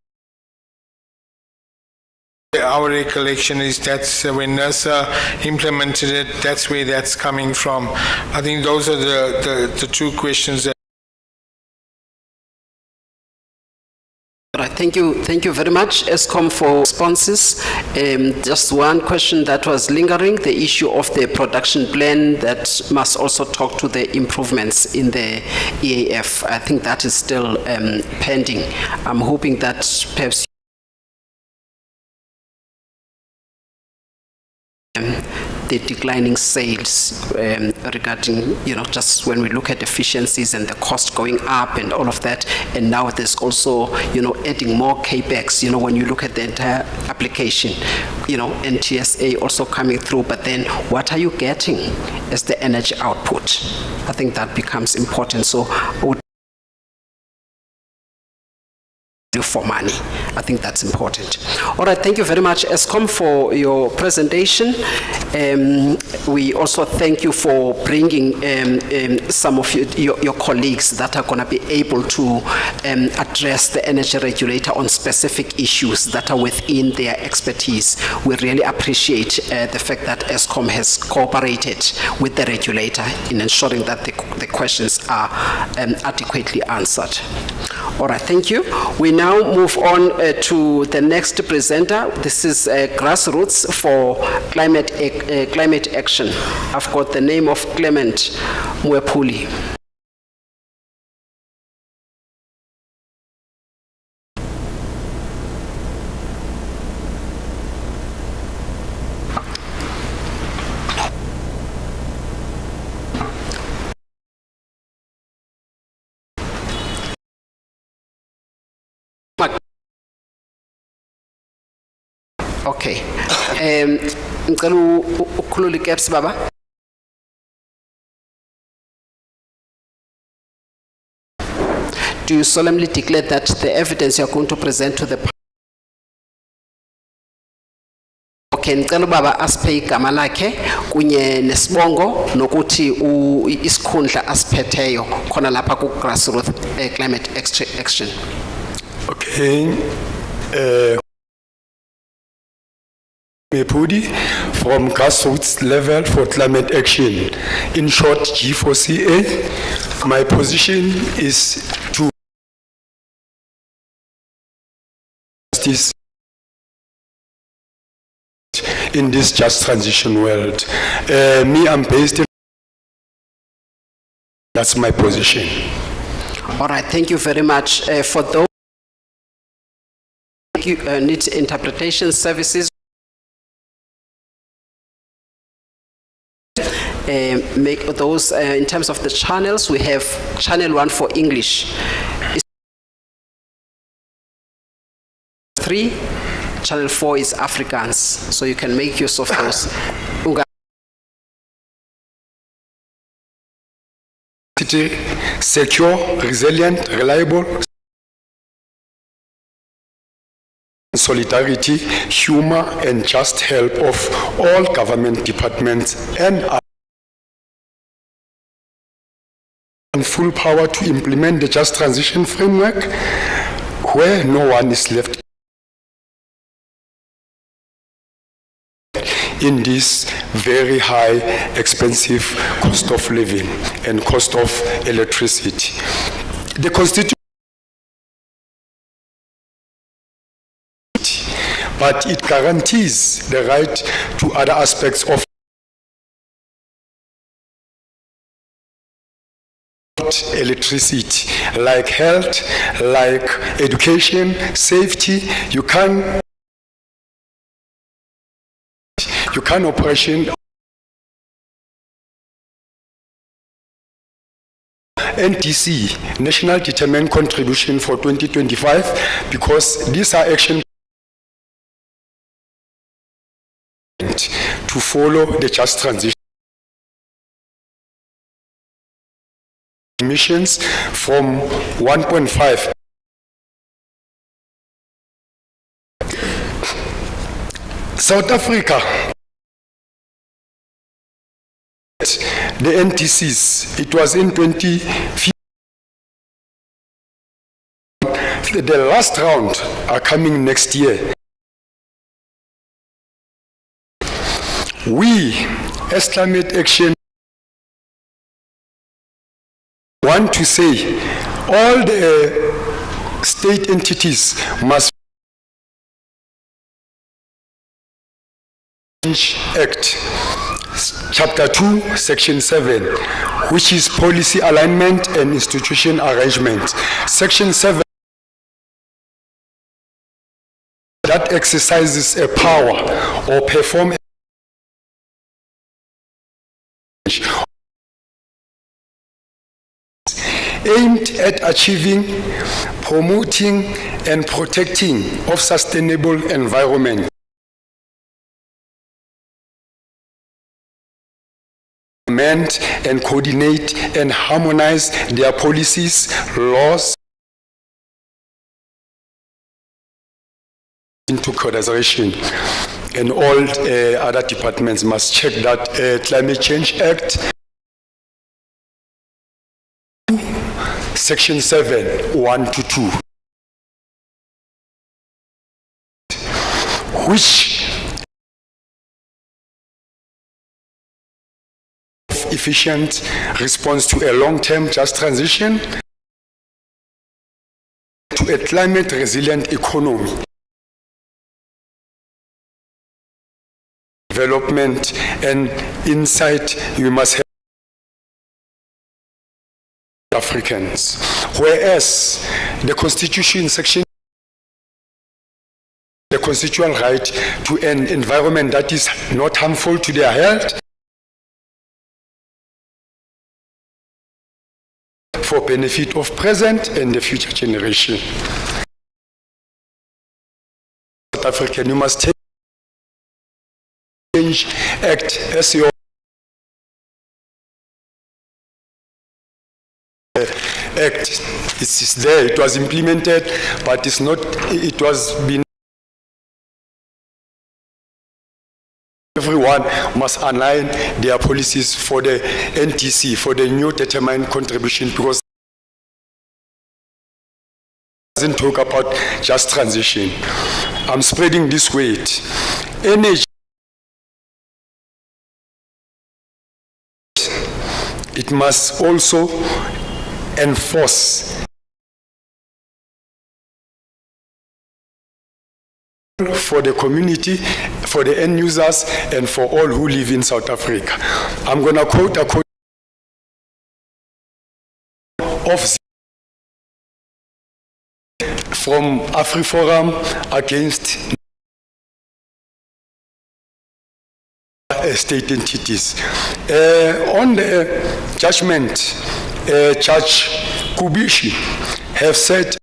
S8: Our recollection is that's when NERSA implemented it, that's where that's coming from. I think those are the two questions.
S3: All right, thank you very much, ESCOM, for responses. Just one question that was lingering, the issue of the production plan that must also talk to the improvements in the EAF. I think that is still pending. I'm hoping that perhaps the declining sales regarding, just when we look at efficiencies and the cost going up and all of that, and now there's also, adding more capex, when you look at the entire application, NTSA also coming through, but then what are you getting as the energy output? I think that becomes important. So I would for money. I think that's important. All right, thank you very much, ESCOM, for your presentation. We also thank you for bringing some of your colleagues that are going to be able to address the energy regulator on specific issues that are within their expertise. We really appreciate the fact that ESCOM has cooperated with the regulator in ensuring that the questions are adequately answered. All right, thank you. We now move on to the next presenter. This is Grassroots for Climate Action. I've got the name of Clement Mwepuli. Okay. Ngicela ukhulule caps baba. Do you solemnly declare that the evidence you are going to present to the Okay, ngicela baba asiphe igama lakhe kunye nesibongo nokuthi isikhundla asiphetheyo khona lapha ku Grassroots Climate Action.
S9: Okay. MYPD from grassroots level for climate action. In short, G4CA. My position is to justice in this just transition world. Me, I'm based in. That's my position.
S3: All right, thank you very much. For those who need interpretation services, make those in terms of the channels. We have channel 1 for English, 3, channel 4 is Afrikaans, so you can make use of those.
S9: electricity secure, resilient, reliable, solidarity, humor, and just help of all government departments and full power to implement the just transition framework where no one is left in this very high, expensive cost of living and cost of electricity. The Constitution, but it guarantees the right to other aspects of electricity, like health, like education, safety. You can operation NTC, National Determined Contribution for 2025, because these are action to follow the just transition emissions from 1.5 South Africa. The NTCs, it was in 2015. The last round are coming next year. We, as Climate Action, want to say all the state entities must Act, Chapter 2, Section 7, which is policy alignment and institution arrangement. Section 7 that exercises a power or perform aimed at achieving, promoting, and protecting of sustainable environment. Amend and coordinate and harmonize their policies, laws into consideration. And all other departments must check that Climate Change Act, Section 7, 1 to 2, which efficient response to a long-term just transition to a climate-resilient economy, development, and insight we must have Africans. Whereas the Constitution section, the constitutional right to an environment that is not harmful to their health, for benefit of present and the future generation. South African, you must take Change Act as your act. It is there, it was implemented, but it's not, it was been. Everyone must align their policies for the NTC, for the new determined contribution, because it doesn't talk about just transition. I'm spreading this weight. Energy, it must also enforce for the community, for the end users, and for all who live in South Africa. I'm going to quote a quote of from AfriForum against state entities. On the judgment, Judge Kubishi have said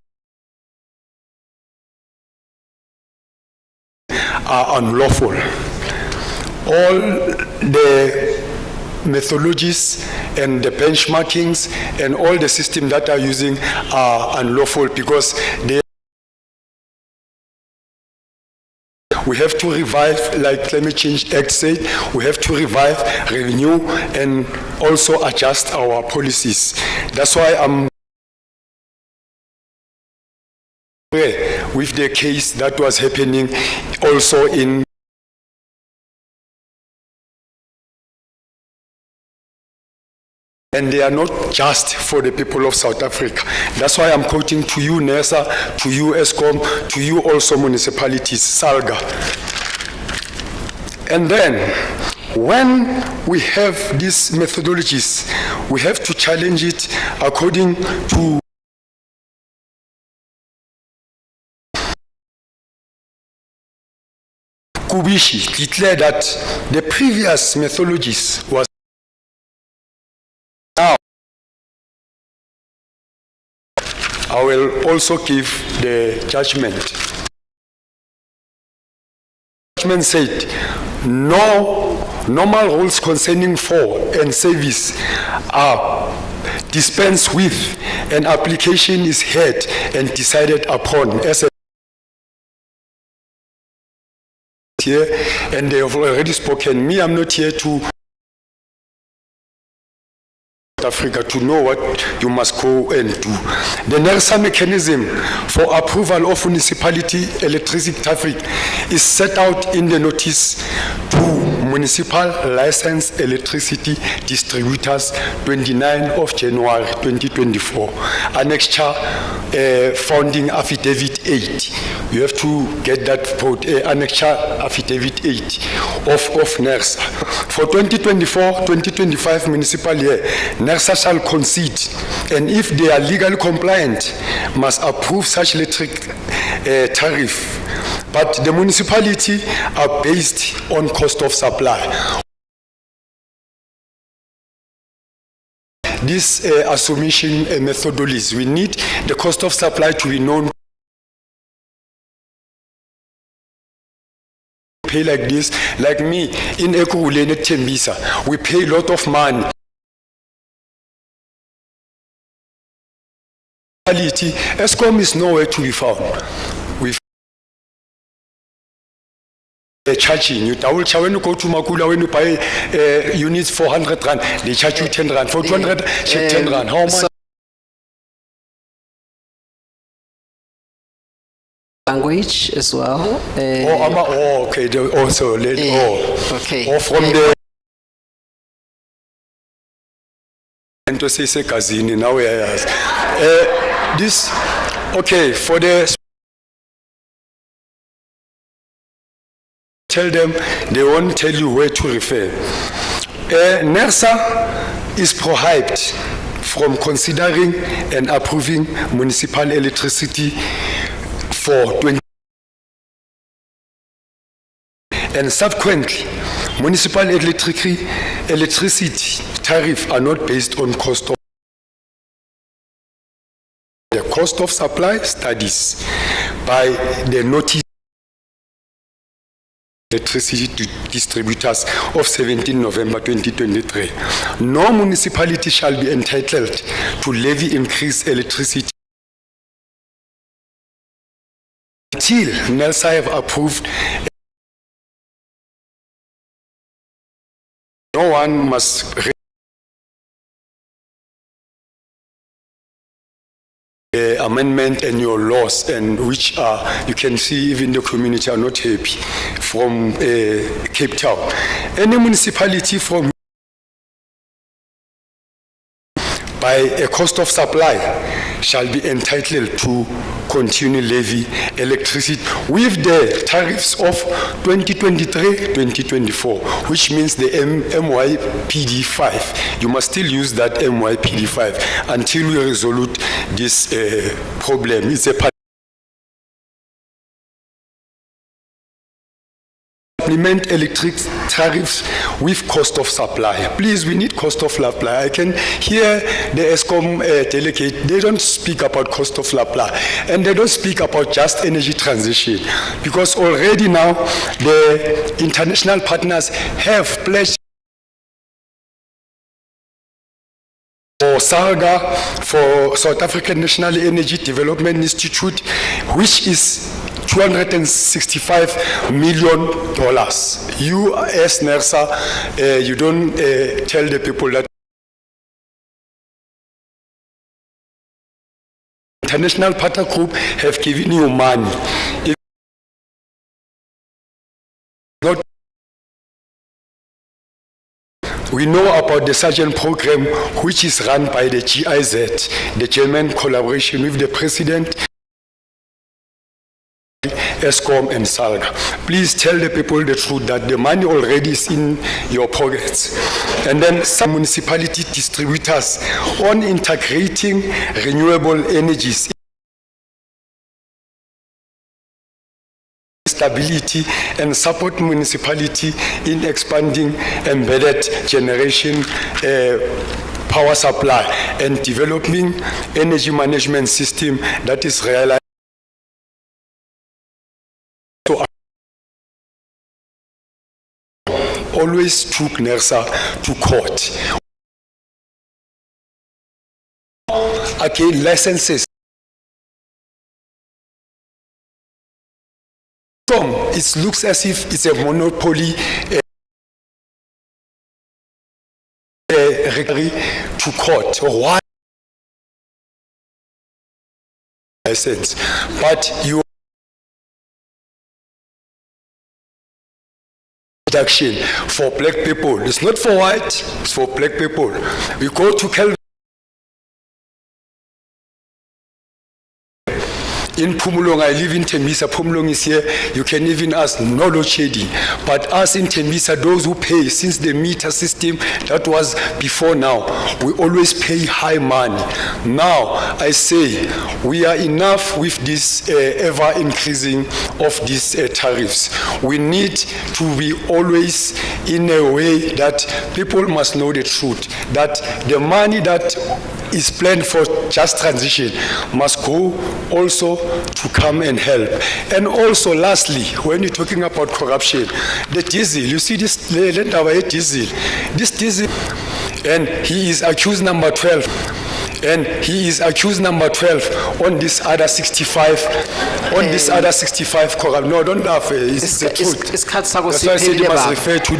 S9: are unlawful. All the methodologies and the benchmarkings and all the system that are using are unlawful because we have to revive, like Climate Change Act said, we have to revive, renew, and also adjust our policies. That's why I'm with the case that was happening also in and they are not just for the people of South Africa. That's why I'm quoting to you, NERSA, to you, ESCOM, to you also municipalities, SALGA. And then, when we have these methodologies, we have to challenge it according to Kubishi declared that the previous methodologies was now. I will also give the judgment. Judgment said, no normal rules concerning for and service are dispensed with, and application is heard and decided upon as a here, and they have already spoken. Me, I'm not here to Africa to know what you must go and do. The NERSA mechanism for approval of municipality electricity tariff is set out in the notice to municipal licensed electricity distributors 29 of January 2024. Annexure founding affidavit 8. You have to get that vote, annexure affidavit 8 of NERSA. For 2024-2025 municipal year, NERSA shall concede, and if they are legally compliant, must approve such electric tariff. But the municipality are based on cost of supply. This assumption methodology, we need the cost of supply to be known. Pay like this, like me in Ekurhuleni Tembisa, we pay a lot of money. ESCOM is nowhere to be found. We charging you. When you go to Makula, when you buy units 400 rand, they charge you 10 rand. For 200, 10 rand. How much?
S3: Language as well.
S9: Okay. Also,
S3: okay.
S9: Or from the to say Kazini now we are. This, okay, for the, tell them, they won't tell you where to refer. NERSA is prohibited from considering and approving municipal electricity for 20, and subsequently, municipal electricity tariff are not based on cost of the cost of supply studies by the notice electricity distributors of 17 November 2023. No municipality shall be entitled to levy increased electricity until NERSA have approved. No one must amendment and your laws, and which are, you can see even the community are not happy from Cape Town. Any municipality from by a cost of supply shall be entitled to continue levy electricity with the tariffs of 2023-2024, which means the MYPD6. You must still use that MYPD6 until we resolve this problem. It's a supplement electric tariffs with cost of supply. Please, we need cost of supply. I can hear the ESCOM delegate, they don't speak about cost of supply, and they don't speak about just energy transition, because already now the international partners have pledged for SARGA, for South African National Energy Development Institute, which is $265 million. You as NERSA, you don't tell the people that International Partner Group have given you money. If not, we know about the Sergeant program, which is run by the GIZ, the German collaboration with the President, ESCOM and SALGA. Please tell the people the truth that the money already is in your pockets. And then some municipality distributors on integrating renewable energies, stability, and support municipality in expanding embedded generation power supply and developing energy management system that is realized. So always took NERSA to court. Again, licenses. It looks as if it's a monopoly to court. Why license? But you reduction for black people. It's not for white, it's for black people. We go to Calvin. In Pumulong, I live in Tembisa. Pumulong is here. You can even ask, no load shedding. But us in Tembisa, those who pay, since the meter system, that was before now, we always pay high money. Now, I say, we are enough with this ever increasing of these tariffs. We need to be always in a way that people must know the truth, that the money that is planned for just transition must go also to come and help. And also, lastly, when you're talking about corruption, the diesel, you see this diesel, and he is accused number 12. And he is accused number 12 on this other 65, corrupt. No, don't laugh. It's the truth. That's why I said you must refer to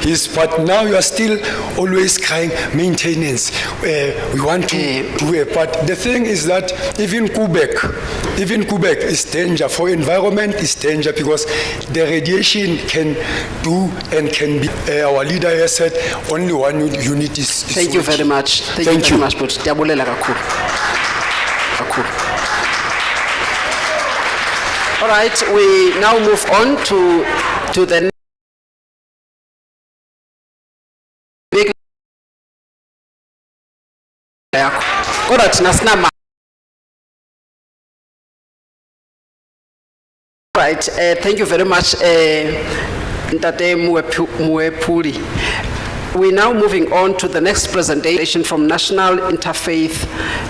S9: his. But now you are still always crying maintenance. We want to do it. But the thing is that even Quebec is danger. For environment is danger because the radiation can do and can be. Our leader has said only one unit is.
S3: Thank you very much. Thank you very much, but all right, we now move on to the right, thank you very much, Ntate Muepuli. We're now moving on to the next presentation from National Interfaith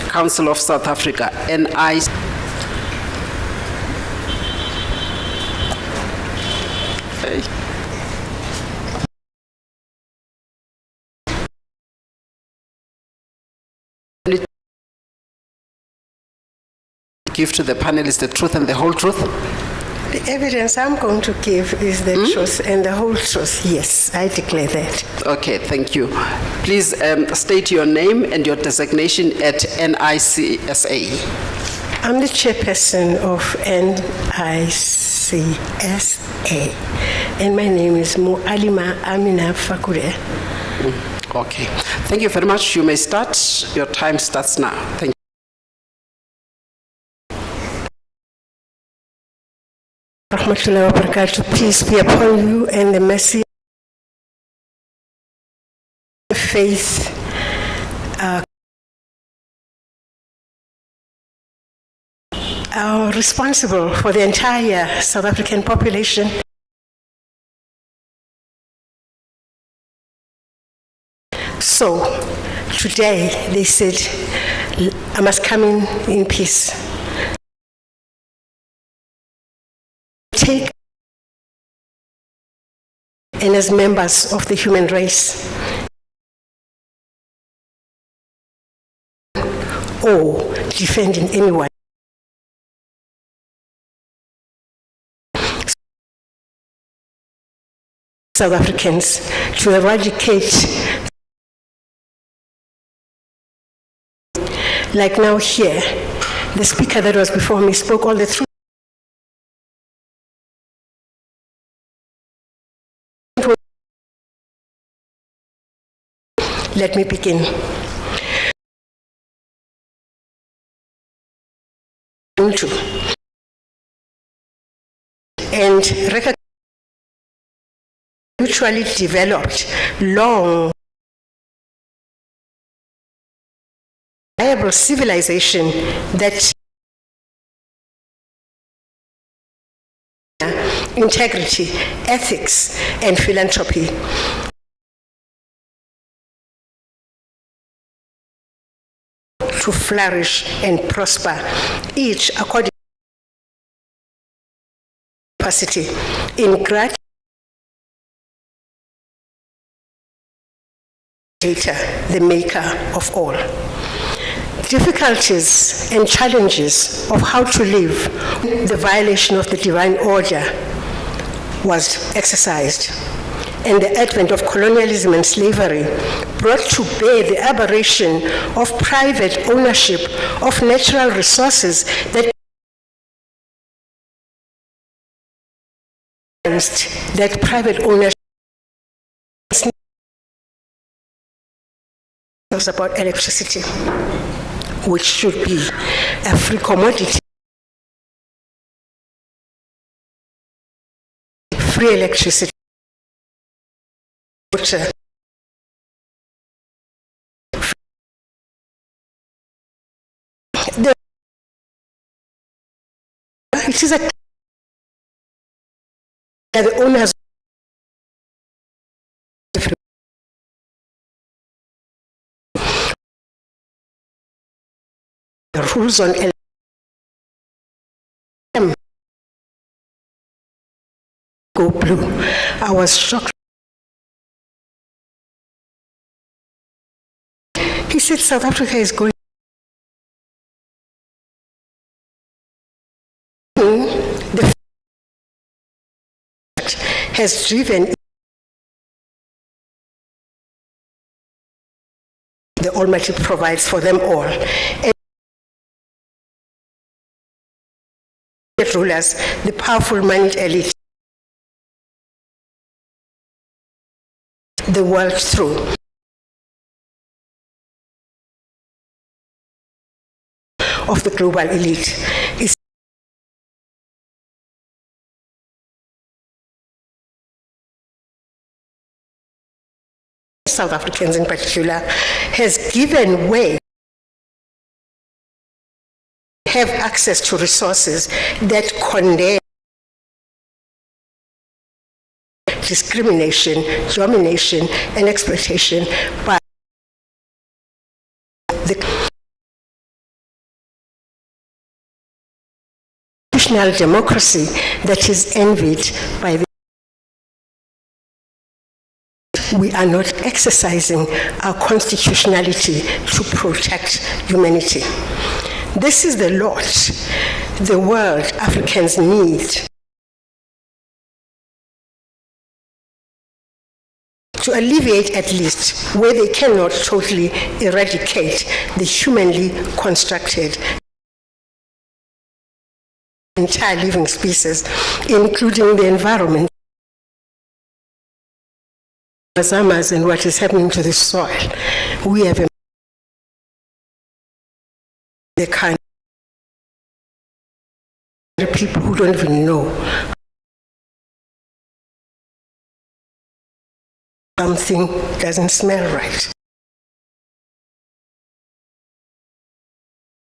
S3: Council of South Africa, NIC. Give to the panelists the truth and the whole truth.
S10: The evidence I'm going to give is the truth and the whole truth. Yes, I declare that.
S3: Okay, thank you. Please state your name and your designation at NICSA.
S10: I'm the chairperson of NICSA, and my name is Alima Amina Fakure.
S3: Okay, thank you very much. You may start. Your time starts now. Thank you.
S10: Rahmatullahi wa barakatuh. Peace be upon you and the mercy of faith are responsible for the entire South African population. So today they said, I must come in peace. Take and as members of the human race, or defending anyone. South Africans to eradicate, like now here, the speaker that was before me spoke all the truth. Let me begin. And recognize mutually developed, long, viable civilization that integrity, ethics, and philanthropy. To flourish and prosper, each according to capacity, in gratitude, the maker of all. Difficulties and challenges of how to live, the violation of the divine order was exercised, and the advent of colonialism and slavery brought to bear the aberration of private ownership of natural resources that private ownership was about electricity, which should be a free commodity. Free electricity. Water. It is the owners the rules on go blue. I was shocked. He said South Africa is going. The has driven the Almighty provides for them all. And the rulers, the powerful moneyed elite, the world through. Of the global elite is South Africans in particular, has given way, have access to resources that condemn discrimination, domination, and exploitation by the constitutional democracy that is envied by the. We are not exercising our constitutionality to protect humanity. This is the lot the world Africans need to alleviate, at least where they cannot totally eradicate the humanly constructed entire living species, including the environment, and what is happening to the soil. We have the kind of people who don't even know something doesn't smell right.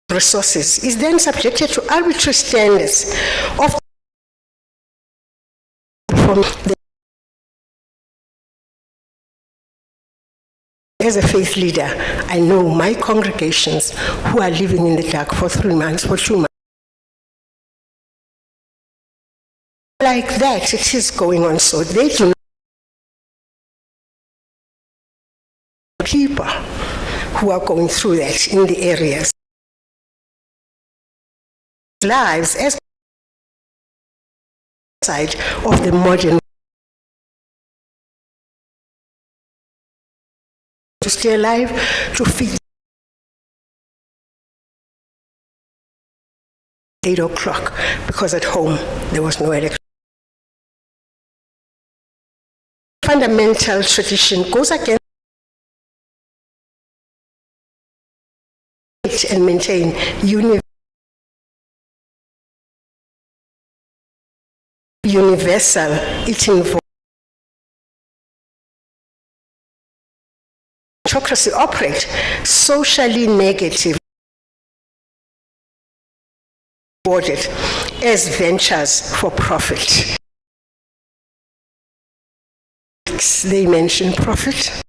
S10: Resources is then subjected to arbitrary standards of the. As a faith leader, I know my congregations who are living in the dark for 3 months, for 2 months. Like that, it is going on, so they do not. People who are going through that in the areas. lives as side of the modern to stay alive, to feed 8 o'clock, because at home there was no electricity. Fundamental tradition goes against and maintain universal eating for autocracy operate socially negative awarded as ventures for profit. They mention profit.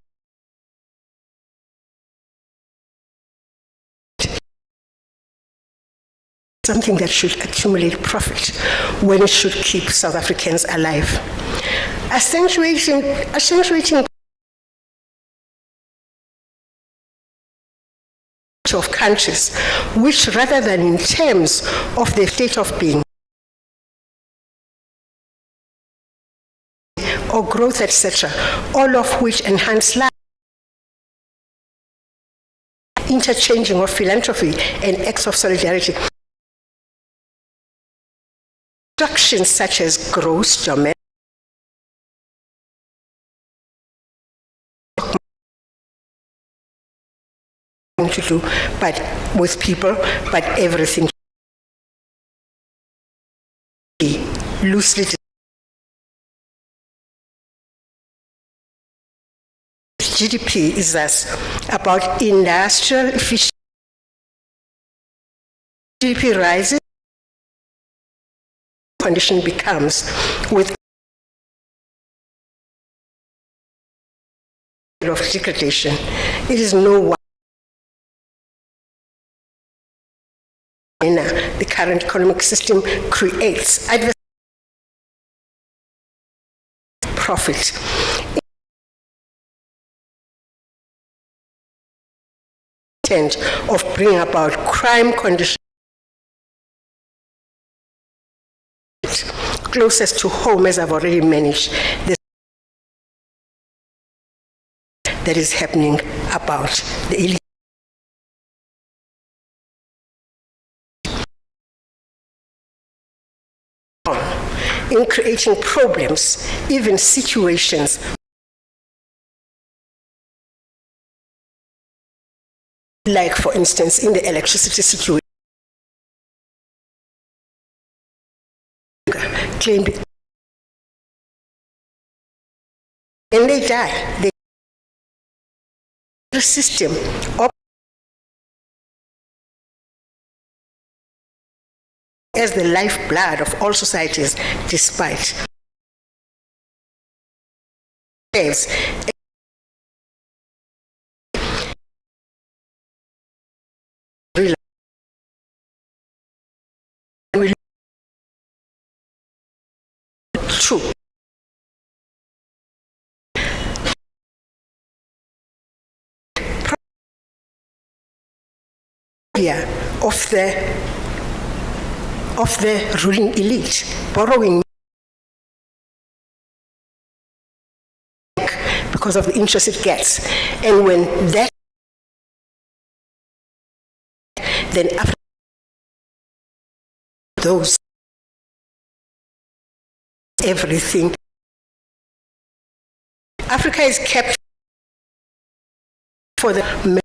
S10: Something that should accumulate profit when it should keep South Africans alive. Accentuating of countries which, rather than in terms of their state of being or growth, etc., all of which enhance life, interchanging of philanthropy and acts of solidarity. Instructions such as gross domestic to do, but with people, but everything loosely. GDP is thus about industrial efficiency. GDP rises, condition becomes with of degradation. It is no wonder the current economic system creates adverse profit. Of bringing about crime conditions closest to home, as I've already managed, that is happening about the elite. In creating problems, even situations like, for instance, in the electricity situation, claimed and they die. The system as the lifeblood of all societies, despite lives. True. Of the ruling elite, borrowing because of the interest it gets, and when that, then after those, everything, Africa is kept for the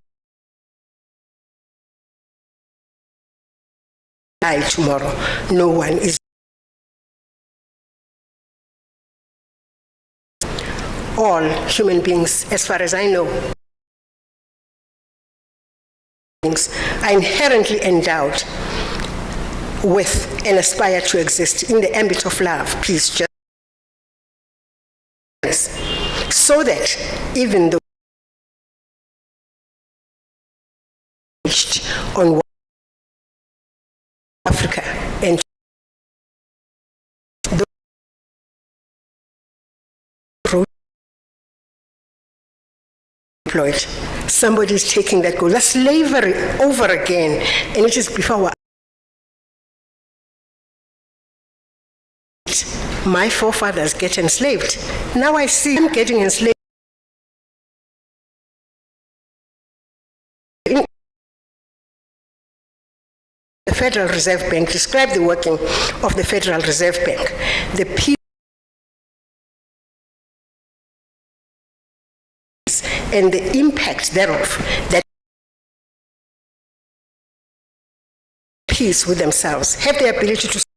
S10: tomorrow. No one is. All human beings, as far as I know, are inherently endowed with and aspire to exist in the ambit of love, peace, justice, so that even though on Africa and employed, somebody is taking that goal. That's slavery over again, and it is before our my forefathers get enslaved. Now I see them getting enslaved. The Federal Reserve Bank, describe the working of the Federal Reserve Bank. The peace and the impact thereof, that peace with themselves, have the ability to